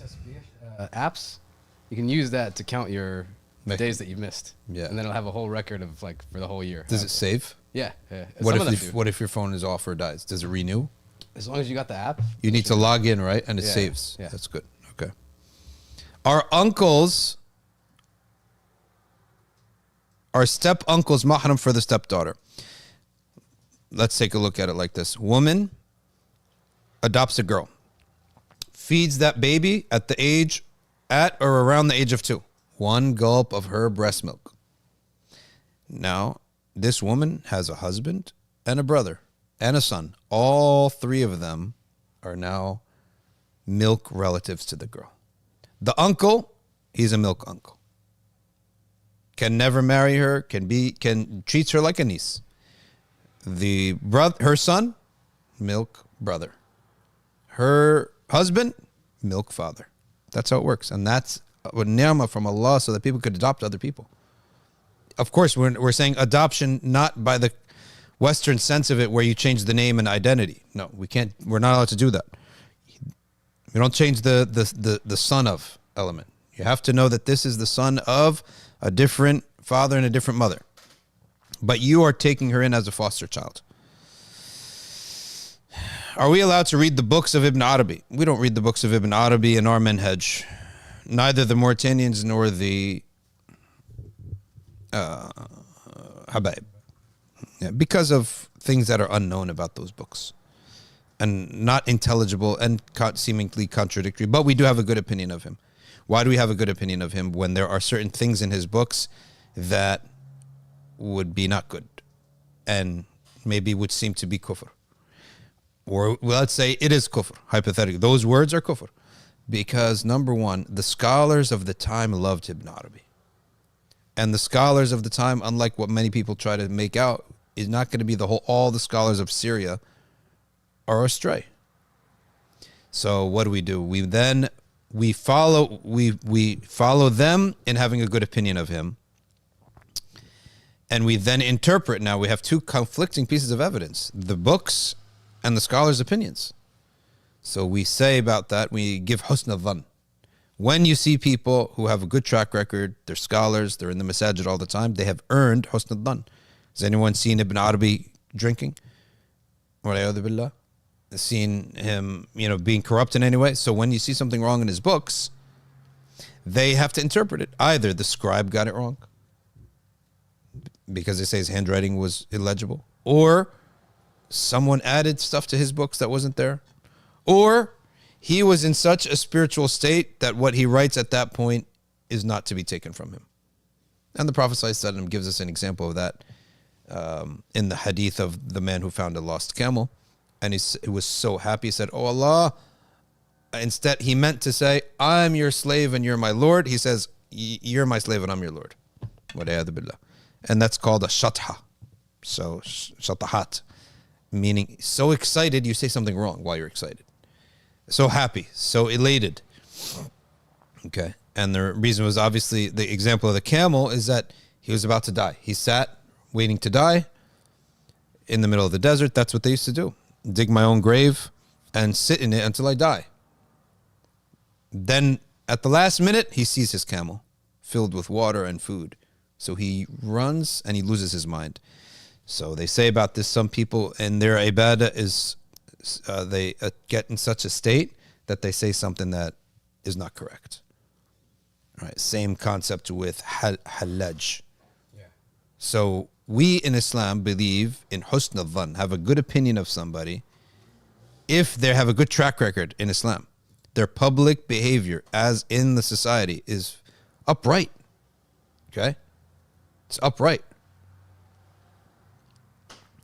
apps, you can use that to count your days that you missed. Yeah. And then it'll have a whole record of like for the whole year. Does it save? Yeah. Yeah. What if your phone is off or dies? Does it renew? As long as you got the app. You need to log in, right? And it Yeah, saves. yeah. That's good. Okay. Our uncles, our step uncle's mahram for the stepdaughter. Let's take a look at it like this. Woman adopts a girl, feeds that baby at or around the age of 2. 1 gulp of her breast milk. Now, this woman has a husband and a brother and a son. All 3 of them are now milk relatives to the girl. The uncle, he's a milk uncle. Can never marry her, treats her like a niece. Her son, milk brother. Her husband, milk father. That's how it works. And that's a ni'mah from Allah so that people could adopt other people. Of course, we're saying adoption not by the Western sense of it where you change the name and identity. No, we can't. We're not allowed to do that. We don't change the son of element. You have to know that this is the son of a different father and a different mother. But you are taking her in as a foster child. Are we allowed to read the books of Ibn Arabi? We don't read the books of Ibn Arabi in our manhaj. Neither the Mauritanians nor the Habaib. Yeah, because of things that are unknown about those books. And not intelligible and seemingly contradictory. But we do have a good opinion of him. Why do we have a good opinion of him when there are certain things in his books that would be not good and maybe would seem to be kufr? Or let's say it is kufr, hypothetically. Those words are kufr. Because number one, the scholars of the time loved Ibn Arabi. And the scholars of the time, unlike what many people try to make out, is not going to be all the scholars of Syria are astray. So what do? We follow them in having a good opinion of him. And we then interpret. Now we have 2 conflicting pieces of evidence, the books and the scholars' opinions. So we say about that, we give husn al-dhan. When you see people who have a good track record, they're scholars, they're in the masajid all the time, they have earned husn al-dhan. Has anyone seen Ibn Arabi drinking? Walayadu billah. Seen him, being corrupt in any way? So when you see something wrong in his books, they have to interpret it. Either the scribe got it wrong, because they say his handwriting was illegible, or someone added stuff to his books that wasn't there, or he was in such a spiritual state that what he writes at that point is not to be taken from him. And the Prophet ﷺ gives us an example of that in the hadith of the man who found a lost camel. And he was so happy. He said, "Oh Allah." Instead, he meant to say, "I'm your slave and you're my Lord." He says, "You're my slave and I'm your Lord." And that's called a shatha. So, shatahat. Meaning, so excited, you say something wrong while you're excited. So happy, so elated. Okay. And the reason was obviously the example of the camel is that he was about to die. He sat waiting to die in the middle of the desert. That's what they used to do. Dig my own grave and sit in it until I die. Then at the last minute, he sees his camel filled with water and food. So he runs and he loses his mind. So they say about this, some people in their ibadah is they get in such a state that they say something that is not correct. All right, same concept with halaj. Yeah. So we in Islam believe in husn al-dhan, have a good opinion of somebody if they have a good track record in Islam. Their public behavior as in the society is upright. Okay? It's upright.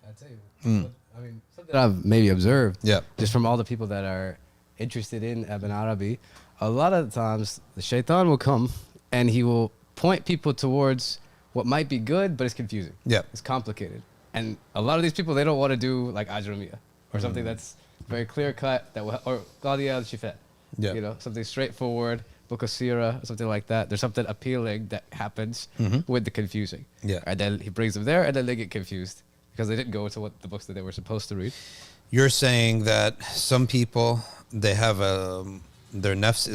I'll tell you. I mean, something I've maybe observed, just from all the people that are interested in Ibn Arabi, a lot of times the shaitan will come and he will point people towards what might be good, but it's confusing. Yeah. It's complicated. And a lot of these people, they don't want to do like Ajramiyah or something that's very clear cut, or Qadianis. Yeah. Something straightforward, book of Surah, something like that. There's something appealing that happens with the confusing. Yeah. And then he brings them there and then they get confused because they didn't go to what the books that they were supposed to read. You're saying that some people, they have their nafs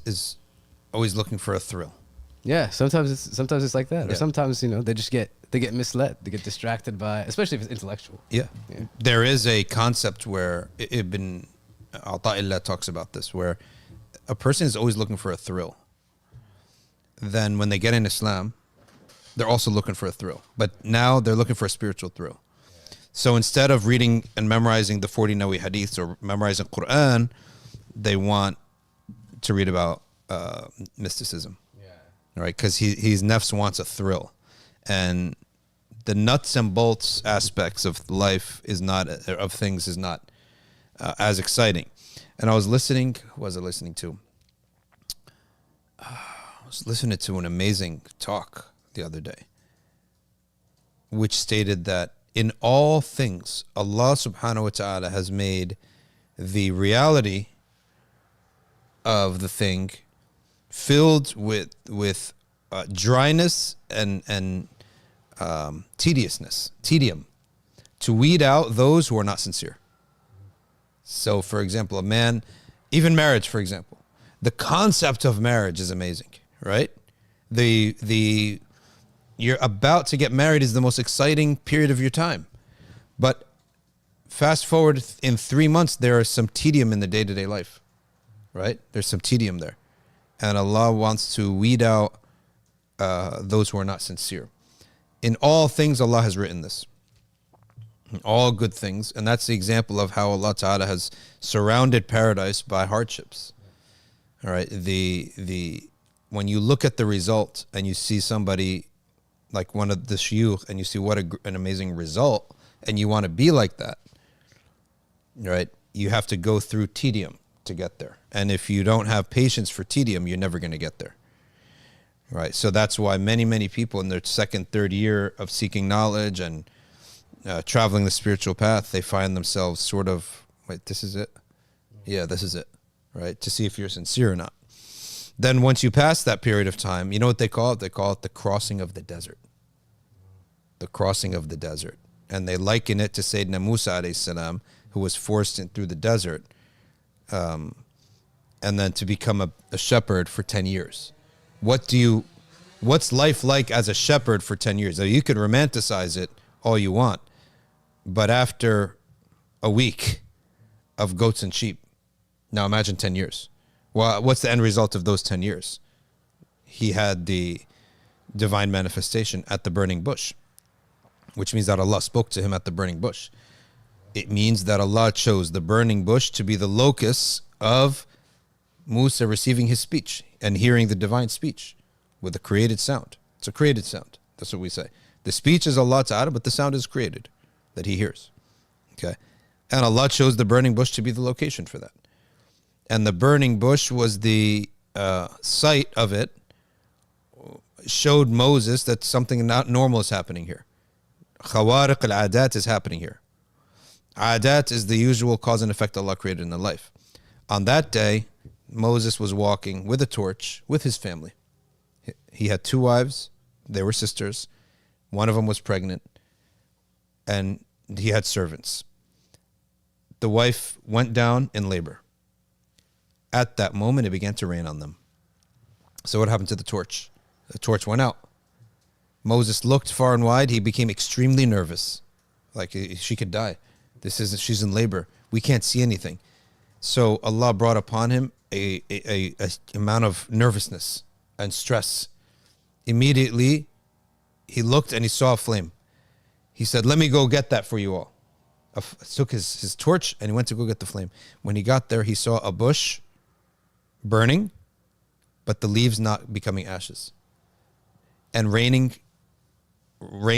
is always looking for a thrill. Yeah, sometimes it's like that, Yeah. or sometimes they get misled, they get distracted by, especially if it's intellectual. Yeah. There is a concept where Ibn Ata'illah talks about this, where a person is always looking for a thrill. Then when they get in Islam, they're also looking for a thrill. But now they're looking for a spiritual thrill. So instead of reading and memorizing the 40 Nawawi hadiths or memorizing Quran, they want to read about mysticism. Right? Because his nafs wants a thrill. And the nuts and bolts aspects of life is not as exciting. And I was listening, who was I listening to? I was listening to an amazing talk the other day, which stated that in all things, Allah subhanahu wa ta'ala has made the reality of the thing filled with dryness and tedium, to weed out those who are not sincere. So, for example, a man, even marriage, for example, the concept of marriage is amazing, right? You're about to get married is the most exciting period of your time. But fast forward in 3 months, there is some tedium in the day-to-day life, right? There's some tedium there. And Allah wants to weed out those who are not sincere. In all things, Allah has written this. In all good things. And that's the example of how Allah Ta'ala has surrounded paradise by hardships. All right. When you look at the result and you see somebody like one of the shuyukh and you see what an amazing result and you want to be like that, right? You have to go through tedium to get there. And if you don't have patience for tedium, you're never going to get there. Right. So that's why many people in their second, third year of seeking knowledge and traveling the spiritual path, they find themselves sort of, wait, this is it? Yeah, this is it. Right. To see if you're sincere or not. Then once you pass that period of time, you know what they call it? They call it the crossing of the desert. The crossing of the desert. And they liken it to Sayyidina Musa A.S, who was forced through the desert and then to become a shepherd for 10 years. What's life like as a shepherd for 10 years? Now, you could romanticize it all you want, but after a week of goats and sheep, now imagine 10 years. Well, what's the end result of those 10 years? He had the divine manifestation at the burning bush, which means that Allah spoke to him at the burning bush. It means that Allah chose the burning bush to be the locus of Musa receiving his speech and hearing the divine speech with a created sound. It's a created sound. That's what we say. The speech is Allah Ta'ala, but the sound is created that he hears. Okay. And Allah chose the burning bush to be the location for that. And the burning bush was the site of it, showed Moses that something not normal is happening here. Khawariq al-adat is happening here. Adat is the usual cause and effect Allah created in the life. On that day, Moses was walking with a torch with his family. He had 2 wives. They were sisters. One of them was pregnant. And he had servants. The wife went down in labor. At that moment, it began to rain on them. So what happened to the torch? The torch went out. Moses looked far and wide. He became extremely nervous. Like she could die. She's in labor. We can't see anything. So Allah brought upon him a amount of nervousness and stress. Immediately, he looked and he saw a flame. He said, "Let me go get that for you all." Took his torch and he went to go get the flame. When he got there, he saw a bush burning, but the leaves not becoming ashes, and rain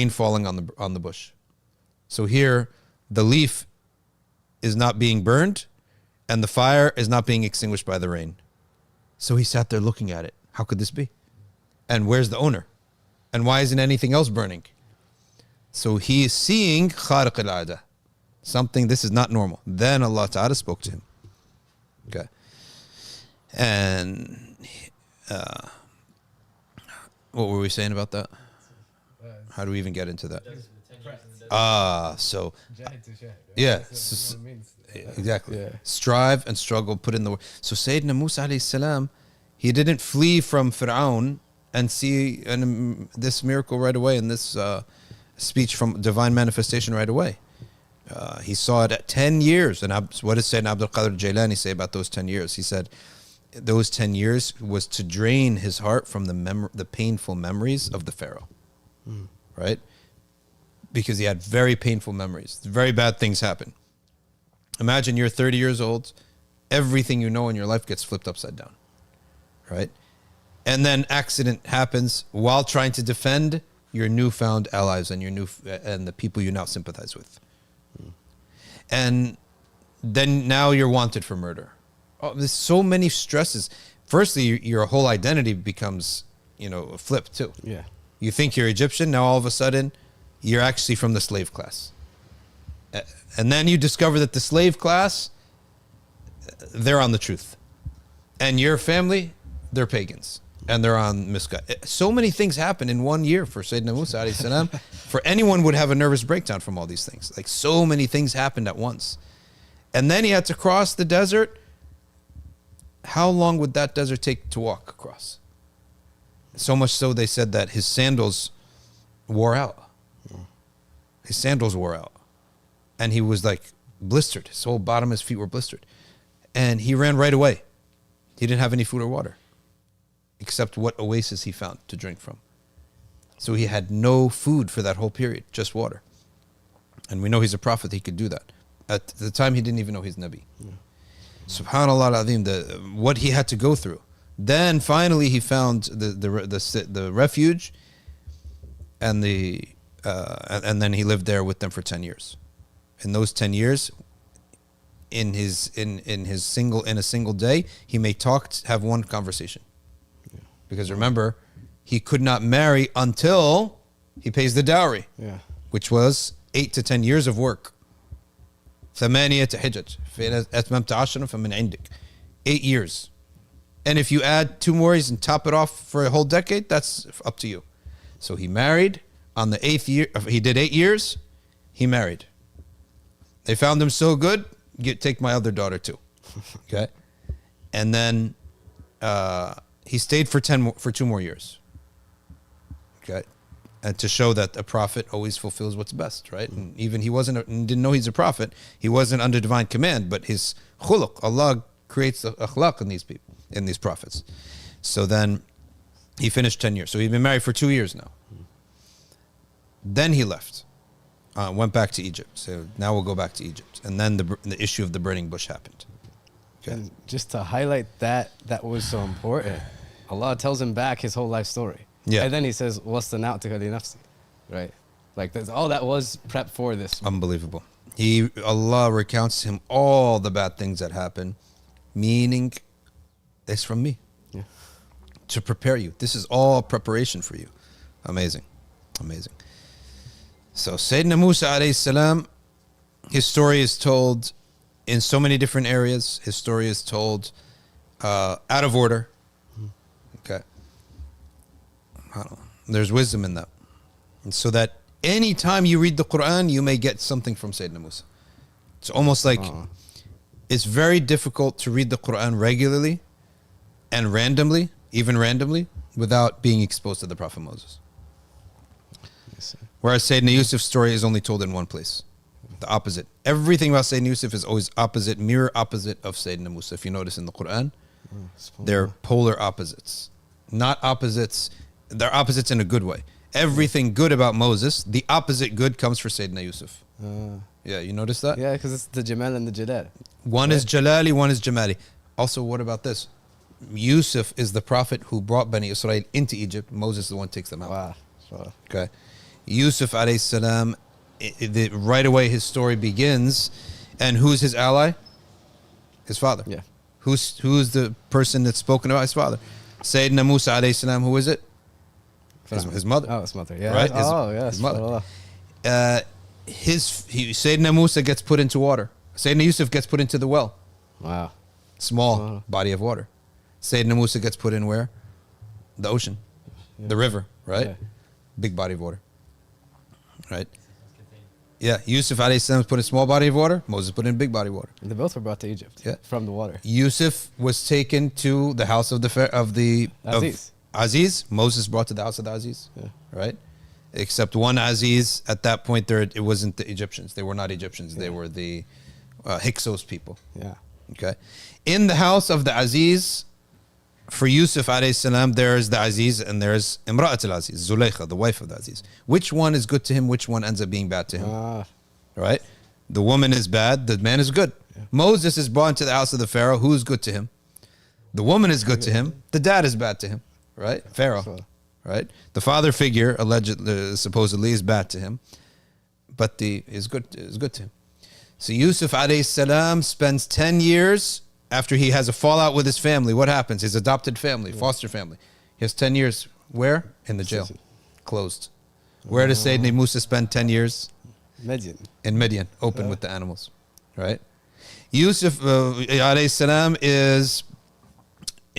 falling on the bush. So here, the leaf is not being burned, and the fire is not being extinguished by the rain. So he sat there looking at it. How could this be? And where's the owner? And why isn't anything else burning? So he is seeing khariq al-ada, something, this is not normal. Then Allah Ta'ala spoke to him. Okay. And what were we saying about that? How do we even get into that? So yeah, exactly. Yeah. Strive and struggle, put in the work. So Sayyidina Musa alayhi salam, he didn't flee from Fir'aun and see this miracle right away and this speech from divine manifestation right away. He saw it at 10 years. And what does Sayyidina Abdul Qadir Jailani say about those 10 years? He said those 10 years was to drain his heart from the painful memories of the Pharaoh. Right? Because he had very painful memories. Very bad things happen. Imagine you're 30 years old. Everything you know in your life gets flipped upside down. Right? And then accident happens while trying to defend your newfound allies and and the people you now sympathize with. And then now you're wanted for murder. Oh, there's so many stresses. Firstly, your whole identity becomes, flipped too. Yeah. You think you're Egyptian, now all of a sudden you're actually from the slave class. And then you discover that the slave class, they're on the truth. And your family, they're pagans. And they're on misguided. So many things happen in 1 year for Sayyidina Musa A.S. For anyone would have a nervous breakdown from all these things. Like so many things happened at once. And then he had to cross the desert. How long would that desert take to walk across? So much so they said that his sandals wore out. His sandals wore out. And he was like blistered. His whole bottom of his feet were blistered. And he ran right away. He didn't have any food or water, except what oasis he found to drink from. So he had no food for that whole period, just water. And we know he's a prophet, he could do that. At the time, he didn't even know he's Nabi. Subhanallah al-Azim, what he had to go through. Then finally he found the refuge, and then he lived there with them for 10 years. In those 10 years, in a single day, he may have one conversation. Because remember, he could not marry until he pays the dowry, which was 8 to 10 years of work. 8 حجج فإن أتممت 10 فمن عندك. 8 years. And if you add 2 more and top it off for a whole decade, that's up to you. So he married on the 8th year. He did 8 years. He married. They found him so good, take my other daughter too. Okay. And then he stayed for 2 more years. Okay. And to show that a prophet always fulfills what's best, right? And even he didn't know he's a prophet. He wasn't under divine command, but his khuluq, Allah creates the akhlaq in these people, in these prophets. So then he finished 10 years. So he'd been married for 2 years now. Then he left, went back to Egypt. So now we'll go back to Egypt. And then the issue of the burning bush happened. Okay. And just to highlight that was so important, Allah tells him back his whole life story. Yeah. And then he says, وَاسْتَنَعْتُكَ لِنَفْسِي. Right? Like that's all that was prep for this. Unbelievable. Allah recounts to him all the bad things that happened, meaning it's from me. Yeah. To prepare you. This is all preparation for you. Amazing. Amazing. So Sayyidina Musa A.S., his story is told in so many different areas. His story is told out of order. Okay. I don't know. There's wisdom in that. And so that any time you read the Quran, you may get something from Sayyidina Musa. It's almost like it's very difficult to read the Quran regularly and randomly, even randomly, without being exposed to the Prophet Moses. Whereas Sayyidina Yusuf's story is only told in one place. The opposite. Everything about Sayyidina Yusuf is always opposite, mirror opposite of Sayyidina Musa. If you notice in the Quran, they're polar opposites. Not opposites, they're opposites in a good way. Everything good about Moses, the opposite good comes for Sayyidina Yusuf. Yeah, you notice that? Yeah, because it's the Jamal and the Jalal. One is Jalali, one is Jamali. Also, what about this? Yusuf is the prophet who brought Bani Israel into Egypt. Moses is the one who takes them out. Wow. Sure. Okay. Yusuf alayhi salam, right away his story begins. And who's his ally? His father. Yeah. Who's the person that's spoken about? His father. Sayyidina Musa alayhi salam, who is it? His mother. Oh, his mother. Yeah. Right? Yes. His mother. Sayyidina Musa gets put into water. Sayyidina Yusuf gets put into the well. Wow. Small body of water. Sayyidina Musa gets put in where? The ocean. The river, right? Yeah. Big body of water. Right? Yeah, Yusuf A.S. put in a small body of water. Moses put in a big body of water. And they both were brought to Egypt. Yeah. From the water. Yusuf was taken to the house of the Aziz. Aziz. Moses brought to the house of the Aziz. Yeah. Right? Except one Aziz, at that point, it wasn't the Egyptians. They were not Egyptians. They were the Hyksos people. Yeah. Okay. In the house of the Aziz, for Yusuf A.S., there's the Aziz and there's Imra'at al-Aziz, Zulaykha, the wife of the Aziz. Which one is good to him? Which one ends up being bad to him? Right? The woman is bad, the man is good. Yeah. Moses is brought into the house of the Pharaoh. Who's good to him? The woman is good to him. The dad is bad to him. Right? Pharaoh. Right? The father figure, supposedly, is bad to him. But is good to him. So Yusuf A.S. spends 10 years after he has a fallout with his family. What happens? His adopted family, foster family. He has 10 years. Where? In the jail. Closed. Where does Sayyidina Musa spend 10 years? Midian. In Midian, open with the animals. Right? Yusuf A.S. is,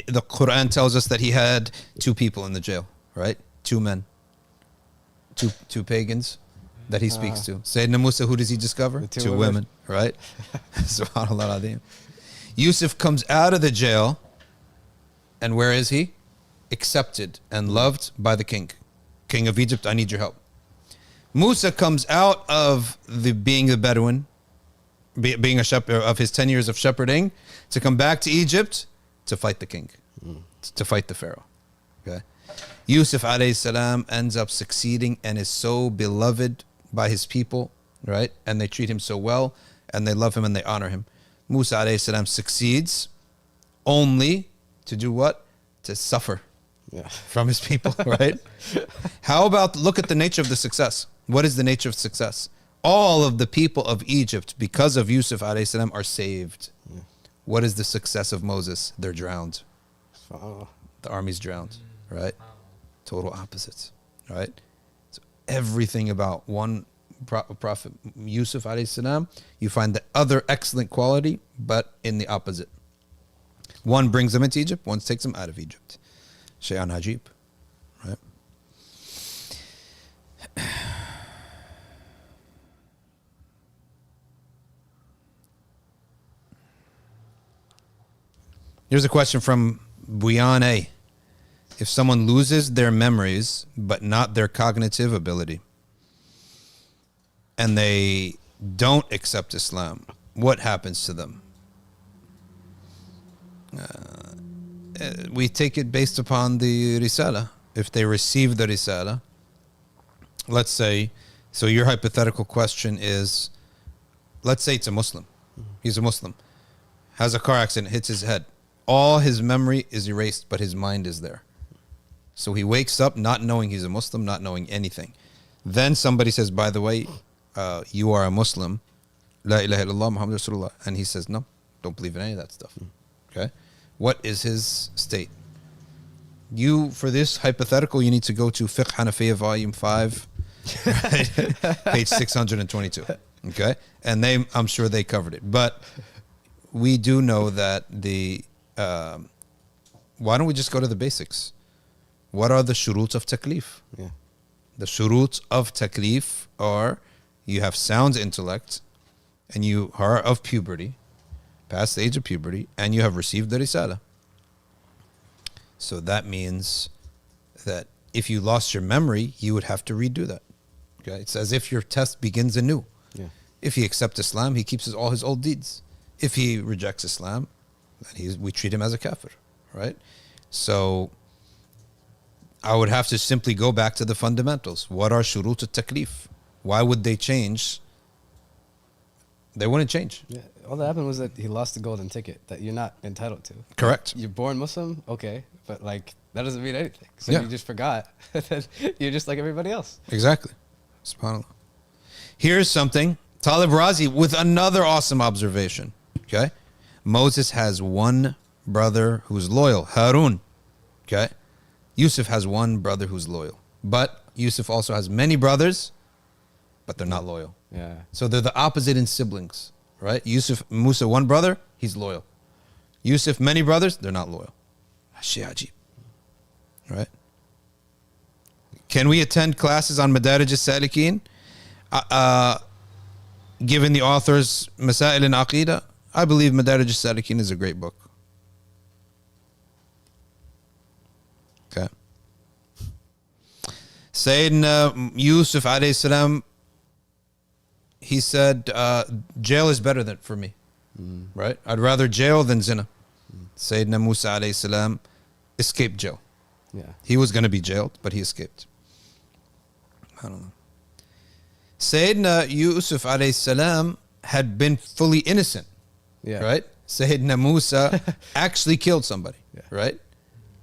the Quran tells us that he had 2 people in the jail. Right? 2 men. Two pagans that he speaks to. Sayyidina Musa, who does he discover? 2 women. Right? SubhanAllah Adim. Yusuf comes out of the jail, and where is he? Accepted and loved by the king. King of Egypt, I need your help. Musa comes out of being a Bedouin, being a shepherd, of his 10 years of shepherding, to come back to Egypt to fight the king, to fight the Pharaoh. Okay. Yusuf A.S. ends up succeeding and is so beloved by his people, right? And they treat him so well, and they love him and they honor him. Musa A.S. succeeds only to do what? To suffer from his people, right? How about, look at the nature of the success. What is the nature of success? All of the people of Egypt, because of Yusuf A.S., are saved. What is the success of Moses? They're drowned. The army's drowned, right? Total opposites, right? So everything about one Prophet Yusuf A.S., you find the other excellent quality, but in the opposite. One brings them into Egypt, one takes them out of Egypt. Shay'an Ajib, right? Here's a question from Buyan A. If someone loses their memories, but not their cognitive ability, and they don't accept Islam, what happens to them? We take it based upon the Risala. If they receive the Risala, let's say, so your hypothetical question is, let's say it's a Muslim. He's a Muslim. Has a car accident, hits his head. All his memory is erased, but his mind is there. So he wakes up not knowing he's a Muslim, not knowing anything. Then somebody says, by the way, you are a Muslim. La ilaha illallah Muhammad Rasulullah. And he says, no, don't believe in any of that stuff. Okay? What is his state? You, for this hypothetical, you need to go to Fiqh Hanafiya volume 5, right? Page 622. Okay? And I'm sure they covered it. But we do know that why don't we just go to the basics? What are the shuruts of taklif? Yeah. The shuruts of taklif are, you have sound intellect, and you are of puberty, past the age of puberty, and you have received the risala. So that means that if you lost your memory, you would have to redo that. Okay? It's as if your test begins anew. Yeah. If he accepts Islam, he keeps all his old deeds. If he rejects Islam, then we treat him as a kafir, right? So I would have to simply go back to the fundamentals. What are shurut al-taklif? Why would they change? They wouldn't change. Yeah. All that happened was that he lost the golden ticket that you're not entitled to. Correct. You're born Muslim, okay, but like that doesn't mean anything. So Yeah. you just forgot that you're just like everybody else. Exactly. SubhanAllah. Here's something. Talib Razi with another awesome observation. Okay? Moses has one brother who's loyal, Harun. Okay? Yusuf has one brother who's loyal. But Yusuf also has many brothers, but they're not loyal. Yeah. So they're the opposite in siblings, right? Yusuf, Musa, one brother, he's loyal. Yusuf, many brothers, they're not loyal. Ajib. Right? Can we attend classes on Madarij al-Salikin? given the author's Masa'il and Aqidah, I believe Madarij al-Salikin is a great book. Okay. Sayyidina Yusuf A.S, he said, jail is better than for me. Right? I'd rather jail than zina. Sayyidina Musa A.S escaped jail. Yeah. He was going to be jailed, but he escaped. I don't know. Sayyidina Yusuf A.S had been fully innocent. Yeah. Right? Sayyidina Musa actually killed somebody. Yeah. Right?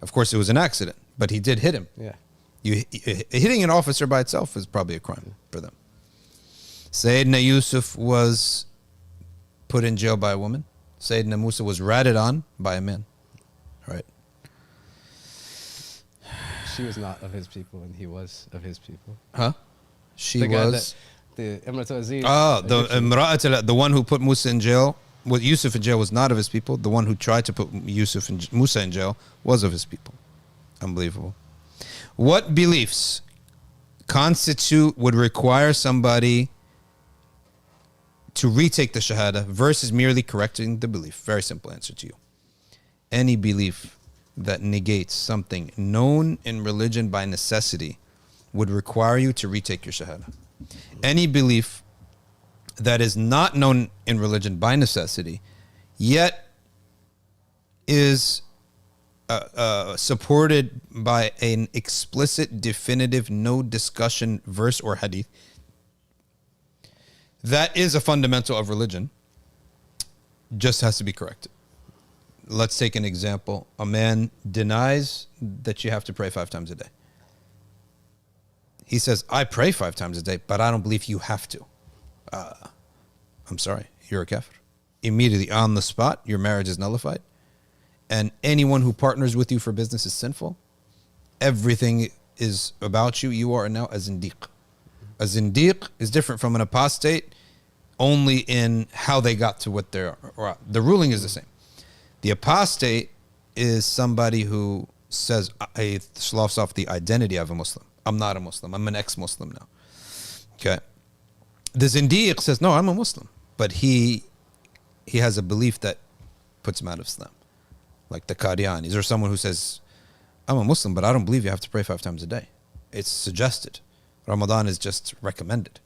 Of course, it was an accident, but he did hit him. Yeah. Hitting an officer by itself is probably a crime for them. Sayyidina Yusuf was put in jail by a woman. Sayyidina Musa was ratted on by a man. Right? She was not of his people, and he was of his people. Huh? She The guy was... the Imrat Aziz. The one who put Musa in jail, Yusuf in jail was not of his people. The one who tried to put Musa in jail was of his people. Unbelievable. What beliefs would require somebody to retake the shahada versus merely correcting the belief? Very simple answer to you. Any belief that negates something known in religion by necessity would require you to retake your shahada. Any belief that is not known in religion by necessity, yet is supported by an explicit, definitive, no discussion verse or hadith, that is a fundamental of religion, just has to be corrected. Let's take an example. A man denies that you have to pray 5 times a day. He says, I pray 5 times a day, but I don't believe you have to. I'm sorry, you're a kafir. Immediately on the spot, your marriage is nullified. And anyone who partners with you for business is sinful. Everything is about you. You are now a zindiq. A zindiq is different from an apostate only in how they got to what they're... The ruling is the same. The apostate is somebody who says, I sloughs off the identity of a Muslim. I'm not a Muslim. I'm an ex-Muslim now. Okay. The zindiq says, no, I'm a Muslim. But he has a belief that puts him out of Islam. Like the Qadianis, or someone who says, I'm a Muslim, but I don't believe you have to pray 5 times a day. It's suggested. Ramadan is just recommended,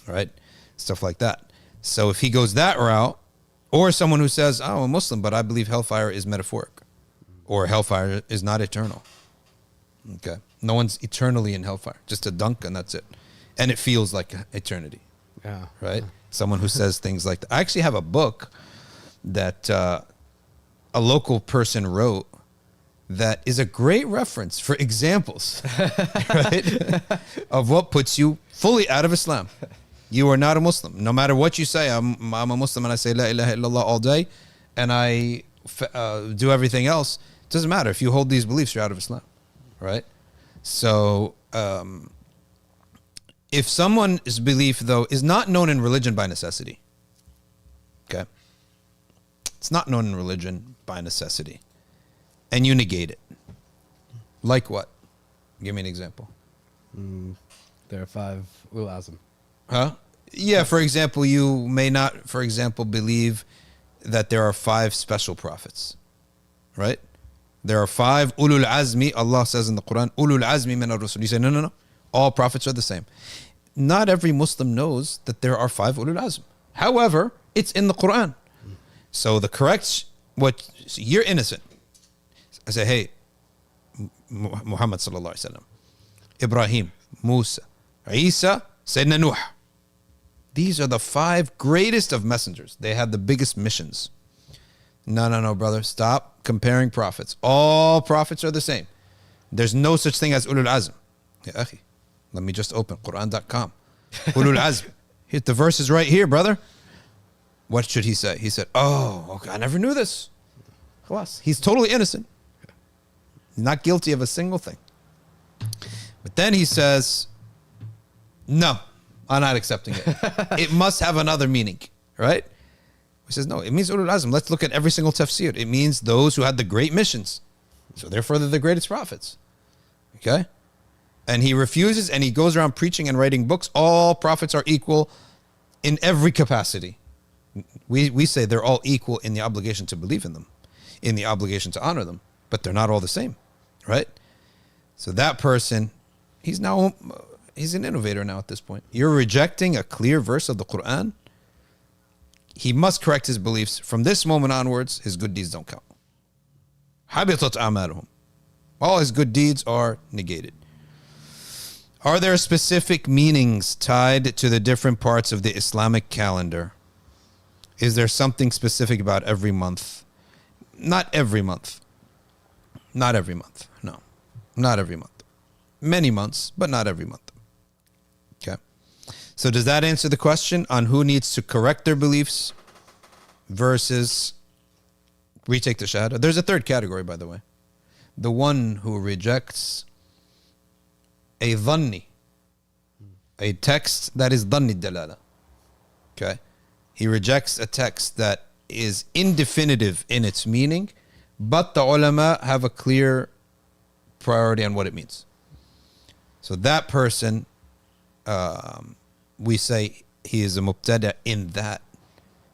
right? Stuff like that. So if he goes that route, or someone who says, oh, I'm a Muslim, but I believe hellfire is metaphoric, or hellfire is not eternal. Okay. No one's eternally in hellfire, just a dunk and that's it. And it feels like eternity. Yeah. Right? Someone who says things like that. I actually have a book that a local person wrote that is a great reference for examples, right? Of what puts you fully out of Islam. You are not a Muslim. No matter what you say, I'm a Muslim and I say La ilaha illallah all day and I do everything else. It doesn't matter. If you hold these beliefs, you're out of Islam, right? So if someone's belief, though, is not known in religion by necessity, okay? It's not known in religion by necessity. And you negate it. Like what? Give me an example. There are 5 ulul azm. Huh? Yeah, for example, you may not, for example, believe that there are 5 special prophets. Right? There are 5 ulul azmi. Allah says in the Quran, ulul azmi min ar-rusul. You say, no. All prophets are the same. Not every Muslim knows that there are 5 ulul azm. However, it's in the Quran. So the correct, you're innocent. I say, hey, Muhammad sallallahu alaihi wasallam, Ibrahim, Musa, Isa, Sayyidina Nuh. These are the 5 greatest of messengers. They had the biggest missions. No, brother. Stop comparing prophets. All prophets are the same. There's no such thing as ulul azm. Ya akhi, let me just open Quran.com. Ulul azm. Here, the verse is right here, brother. What should he say? He said, oh, okay, I never knew this. He's totally innocent. He's not guilty of a single thing. But then he says, no, I'm not accepting it. It must have another meaning, right? He says, no, it means ulul azm. Let's look at every single tafsir. It means those who had the great missions. So therefore, they're the greatest prophets. Okay? And he refuses, and he goes around preaching and writing books. All prophets are equal. in every capacity. We say they're all equal in the obligation to believe in them, in the obligation to honor them, but they're not all the same, right? So that person, he's an innovator now at this point. You're rejecting a clear verse of the Quran. He must correct his beliefs. From this moment onwards, his good deeds don't count. حَبِطَتْ أَعْمَالُهُم. All his good deeds are negated. Are there specific meanings tied to the different parts of the Islamic calendar? Is there something specific about every month? Not every month. Not every month. No. Not every month. Many months, but not every month. Okay. So does that answer the question on who needs to correct their beliefs versus retake the shahada? There's a third category, by the way. The one who rejects a dhanni, a text that is dhanni dalala. Okay. He rejects a text that is indefinitive in its meaning, but the ulama have a clear priority on what it means. So that person, we say he is a mubtada in that.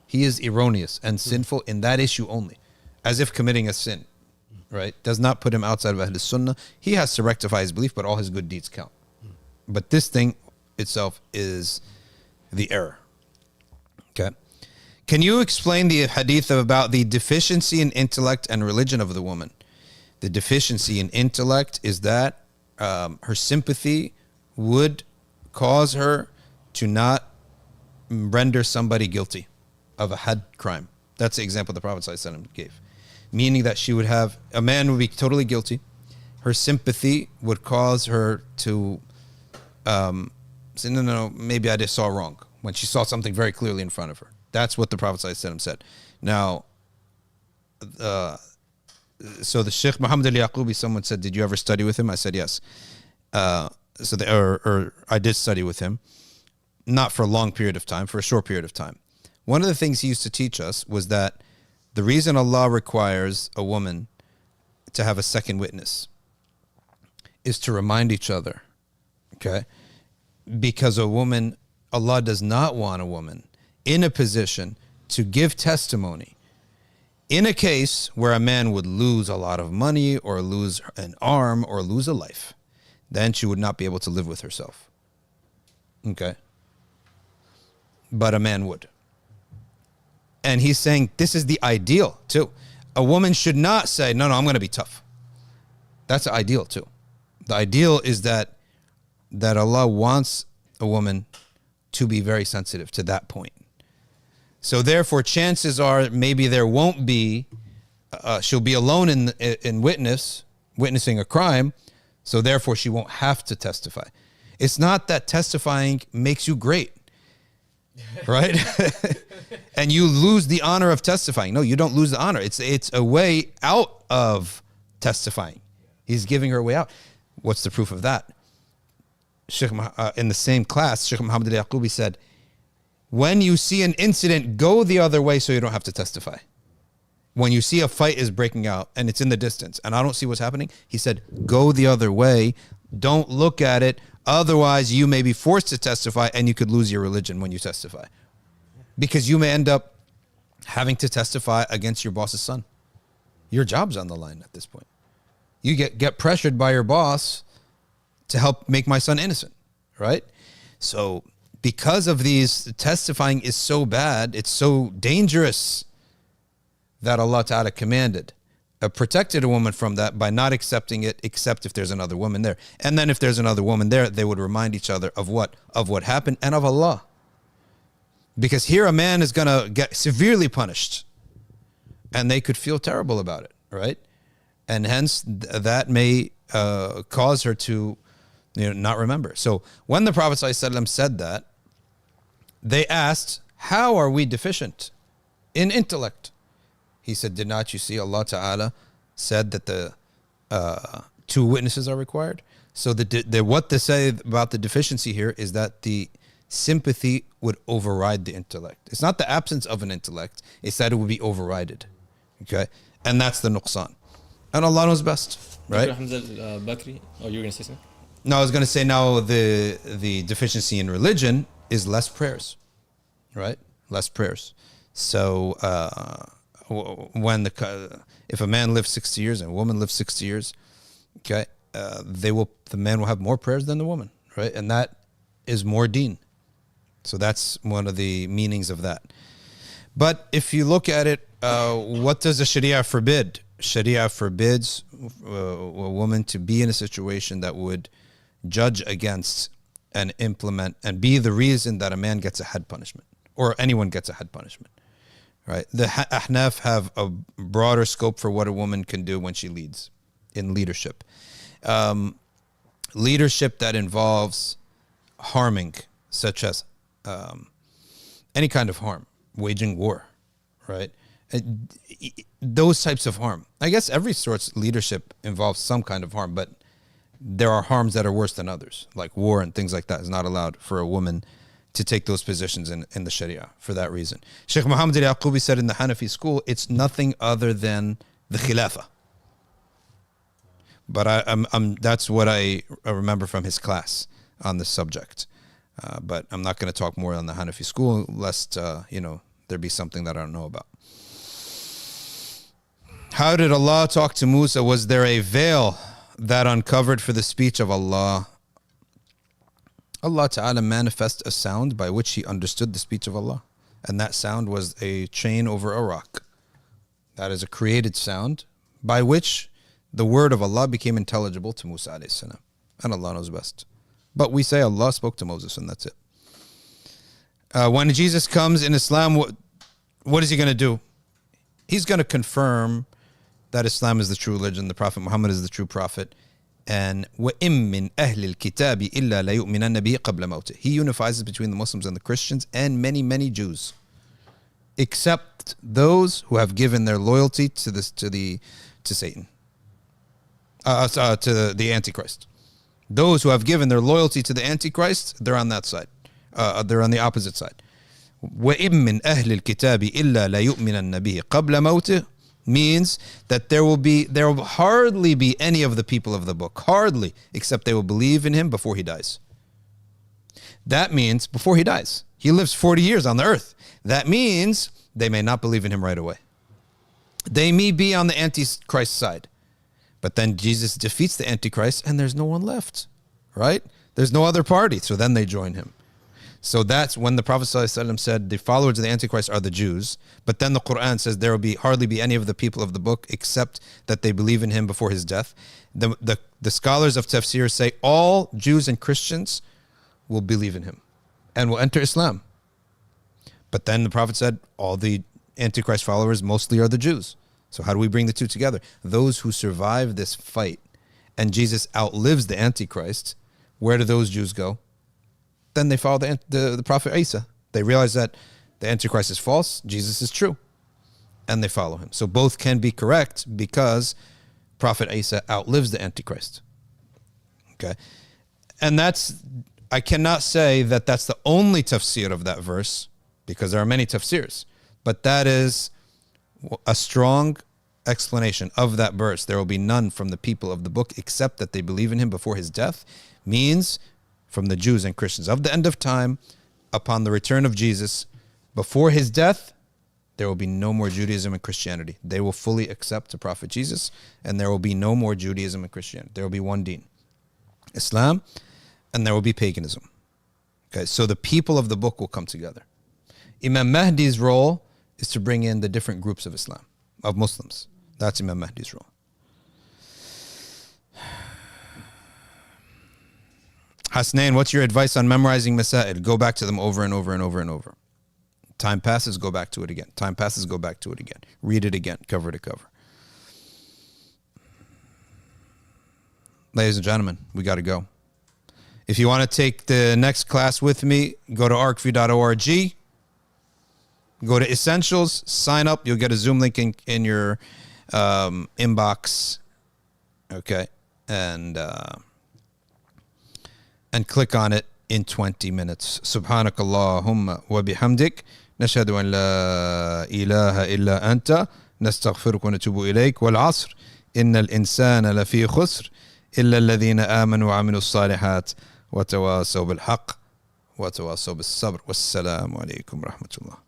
He is erroneous and sinful in that issue only, as if committing a sin, right? Does not put him outside of Ahl Sunnah. He has to rectify his belief, but all his good deeds count. But this thing itself is the error. Okay. Can you explain the hadith about the deficiency in intellect and religion of the woman? The deficiency in intellect is that her sympathy would cause her to not render somebody guilty of a had crime. That's the example the Prophet ﷺ gave. Meaning that she would have, a man would be totally guilty. Her sympathy would cause her to say, no, maybe I just saw wrong, when she saw something very clearly in front of her. That's what the Prophet ﷺ said. Now, so the Shaykh Muhammad al-Yaqubi, someone said, did you ever study with him? I said, yes. Or I did study with him. Not for a long period of time, for a short period of time. One of the things he used to teach us was that the reason Allah requires a woman to have a second witness is to remind each other, okay? Because a woman, Allah does not want a woman in a position to give testimony in a case where a man would lose a lot of money or lose an arm or lose a life. Then she would not be able to live with herself. Okay? But a man would. And he's saying this is the ideal too. A woman should not say, no, I'm going to be tough. That's the ideal too. The ideal is that Allah wants a woman to be very sensitive to that point. So therefore, chances are maybe there won't be, she'll be alone in witnessing a crime, so therefore she won't have to testify. It's not that testifying makes you great, right? And you lose the honor of testifying. No, you don't lose the honor. It's a way out of testifying. He's giving her a way out. What's the proof of that? Shaykh, in the same class, Shaykh Muhammad al-Yaqubi said, when you see an incident, go the other way so you don't have to testify. When you see a fight is breaking out and it's in the distance and I don't see what's happening, he said, go the other way. Don't look at it. Otherwise, you may be forced to testify and you could lose your religion when you testify. Because you may end up having to testify against your boss's son. Your job's on the line at this point. You get pressured by your boss to help make my son innocent, right? So because of these, testifying is so bad, it's so dangerous that Allah Ta'ala commanded, protected a woman from that by not accepting it, except if there's another woman there. And then if there's another woman there, they would remind each other of what happened and of Allah. Because here a man is going to get severely punished and they could feel terrible about it, right? And hence that may cause her to not remember. So when the Prophet ﷺ said that, they asked, how are we deficient in intellect? He said, did not you see Allah Ta'ala said that the two witnesses are required? So what they say about the deficiency here is that the sympathy would override the intellect. It's not the absence of an intellect, it's that it would be overrided. Okay? And that's the nuqsan. And Allah knows best, right? Bakri, oh, you were going to say something? No, I was going to say now the deficiency in religion is less prayers. right? Less prayers. So if a man lives 60 years and a woman lives 60 years, okay, the man will have more prayers than the woman, right? And that is more deen. So that's one of the meanings of that. But if you look at it, what does the Sharia forbid? Sharia forbids a woman to be in a situation that would judge against and implement and be the reason that a man gets a had punishment or anyone gets a had punishment, right? The Ahnaf have a broader scope for what a woman can do when she leads in leadership. Leadership that involves harming, such as any kind of harm, waging war, right? Those types of harm. I guess every sort's leadership involves some kind of harm, but there are harms that are worse than others, like war and things like that is not allowed for a woman to take those positions in the Sharia for that reason. Shaykh Muhammad al-Yaqubi said in the Hanafi school, it's nothing other than the Khilafah. But that's what I remember from his class on this subject. But I'm not going to talk more on the Hanafi school, lest there be something that I don't know about. How did Allah talk to Musa? Was there a veil that uncovered for the speech of Allah? Allah Ta'ala manifests a sound by which he understood the speech of Allah. And that sound was a chain over a rock. That is a created sound by which the word of Allah became intelligible to Musa A.S. And Allah knows best. But we say Allah spoke to Moses and that's it. When Jesus comes in Islam, what is he going to do? He's going to confirm that Islam is the true religion, the Prophet Muhammad is the true prophet. And وَإِن مِّنْ أَهْلِ الْكِتَابِ إِلَّا لَيُؤْمِنَنَّ بِهِ قَبْلَ مَوْتِهِ. He unifies between the Muslims and the Christians and many, many Jews, except those who have given their loyalty to Satan, to the Antichrist. Those who have given their loyalty to the Antichrist, they're on that side. They're on the opposite side. وَإِن مِّنْ أَهْلِ الْكِتَابِ إِلَّا لَيُؤْمِنَنَّ بِهِ قَبْلَ مَوْتِهِ means that there will hardly be any of the people of the book, hardly, except they will believe in him before he dies. That means before he dies. He lives 40 years on the earth. That means they may not believe in him right away. They may be on the Antichrist side. But then Jesus defeats the Antichrist and there's no one left, right? There's no other party. So then they join him. So that's when the Prophet ﷺ said the followers of the Antichrist are the Jews. But then the Quran says there will hardly be any of the people of the book except that they believe in him before his death. The scholars of Tafsir say all Jews and Christians will believe in him and will enter Islam. But then the Prophet said all the Antichrist followers mostly are the Jews. So how do we bring the two together? Those who survive this fight and Jesus outlives the Antichrist, where do those Jews go? Then they follow the Prophet Isa. They realize that the Antichrist is false, Jesus is true, and they follow him. So both can be correct because Prophet Isa outlives the Antichrist. Okay, and I cannot say that that's the only tafsir of that verse because there are many tafsirs, but that is a strong explanation of that verse. There will be none from the people of the book except that they believe in him before his death, means from the Jews and Christians of the end of time, upon the return of Jesus, before his death, there will be no more Judaism and Christianity. They will fully accept the Prophet Jesus, and there will be no more Judaism and Christianity. There will be one deen, Islam, and there will be paganism. Okay, so the people of the book will come together. Imam Mahdi's role is to bring in the different groups of Islam, of Muslims. That's Imam Mahdi's role. Hasnain, what's your advice on memorizing Masa'il? Go back to them over and over and over and over. Time passes, go back to it again. Time passes, go back to it again. Read it again, cover to cover. Ladies and gentlemen, we got to go. If you want to take the next class with me, go to arkview.org. Go to Essentials, sign up. You'll get a Zoom link in your inbox. Okay. And click on it in 20 minutes. Subhanakallahumma wa bihamdik. Nashhadu an la ilaha illa anta. Nastaghfiruka wa natubu ilayk. Wal asr. Innal insana lafi khusr. Illa alladhina amanu wa amilu salihat. Wa tawasaw bil haqq. وتواصوا بالصبر والسلام عليكم ورحمة الله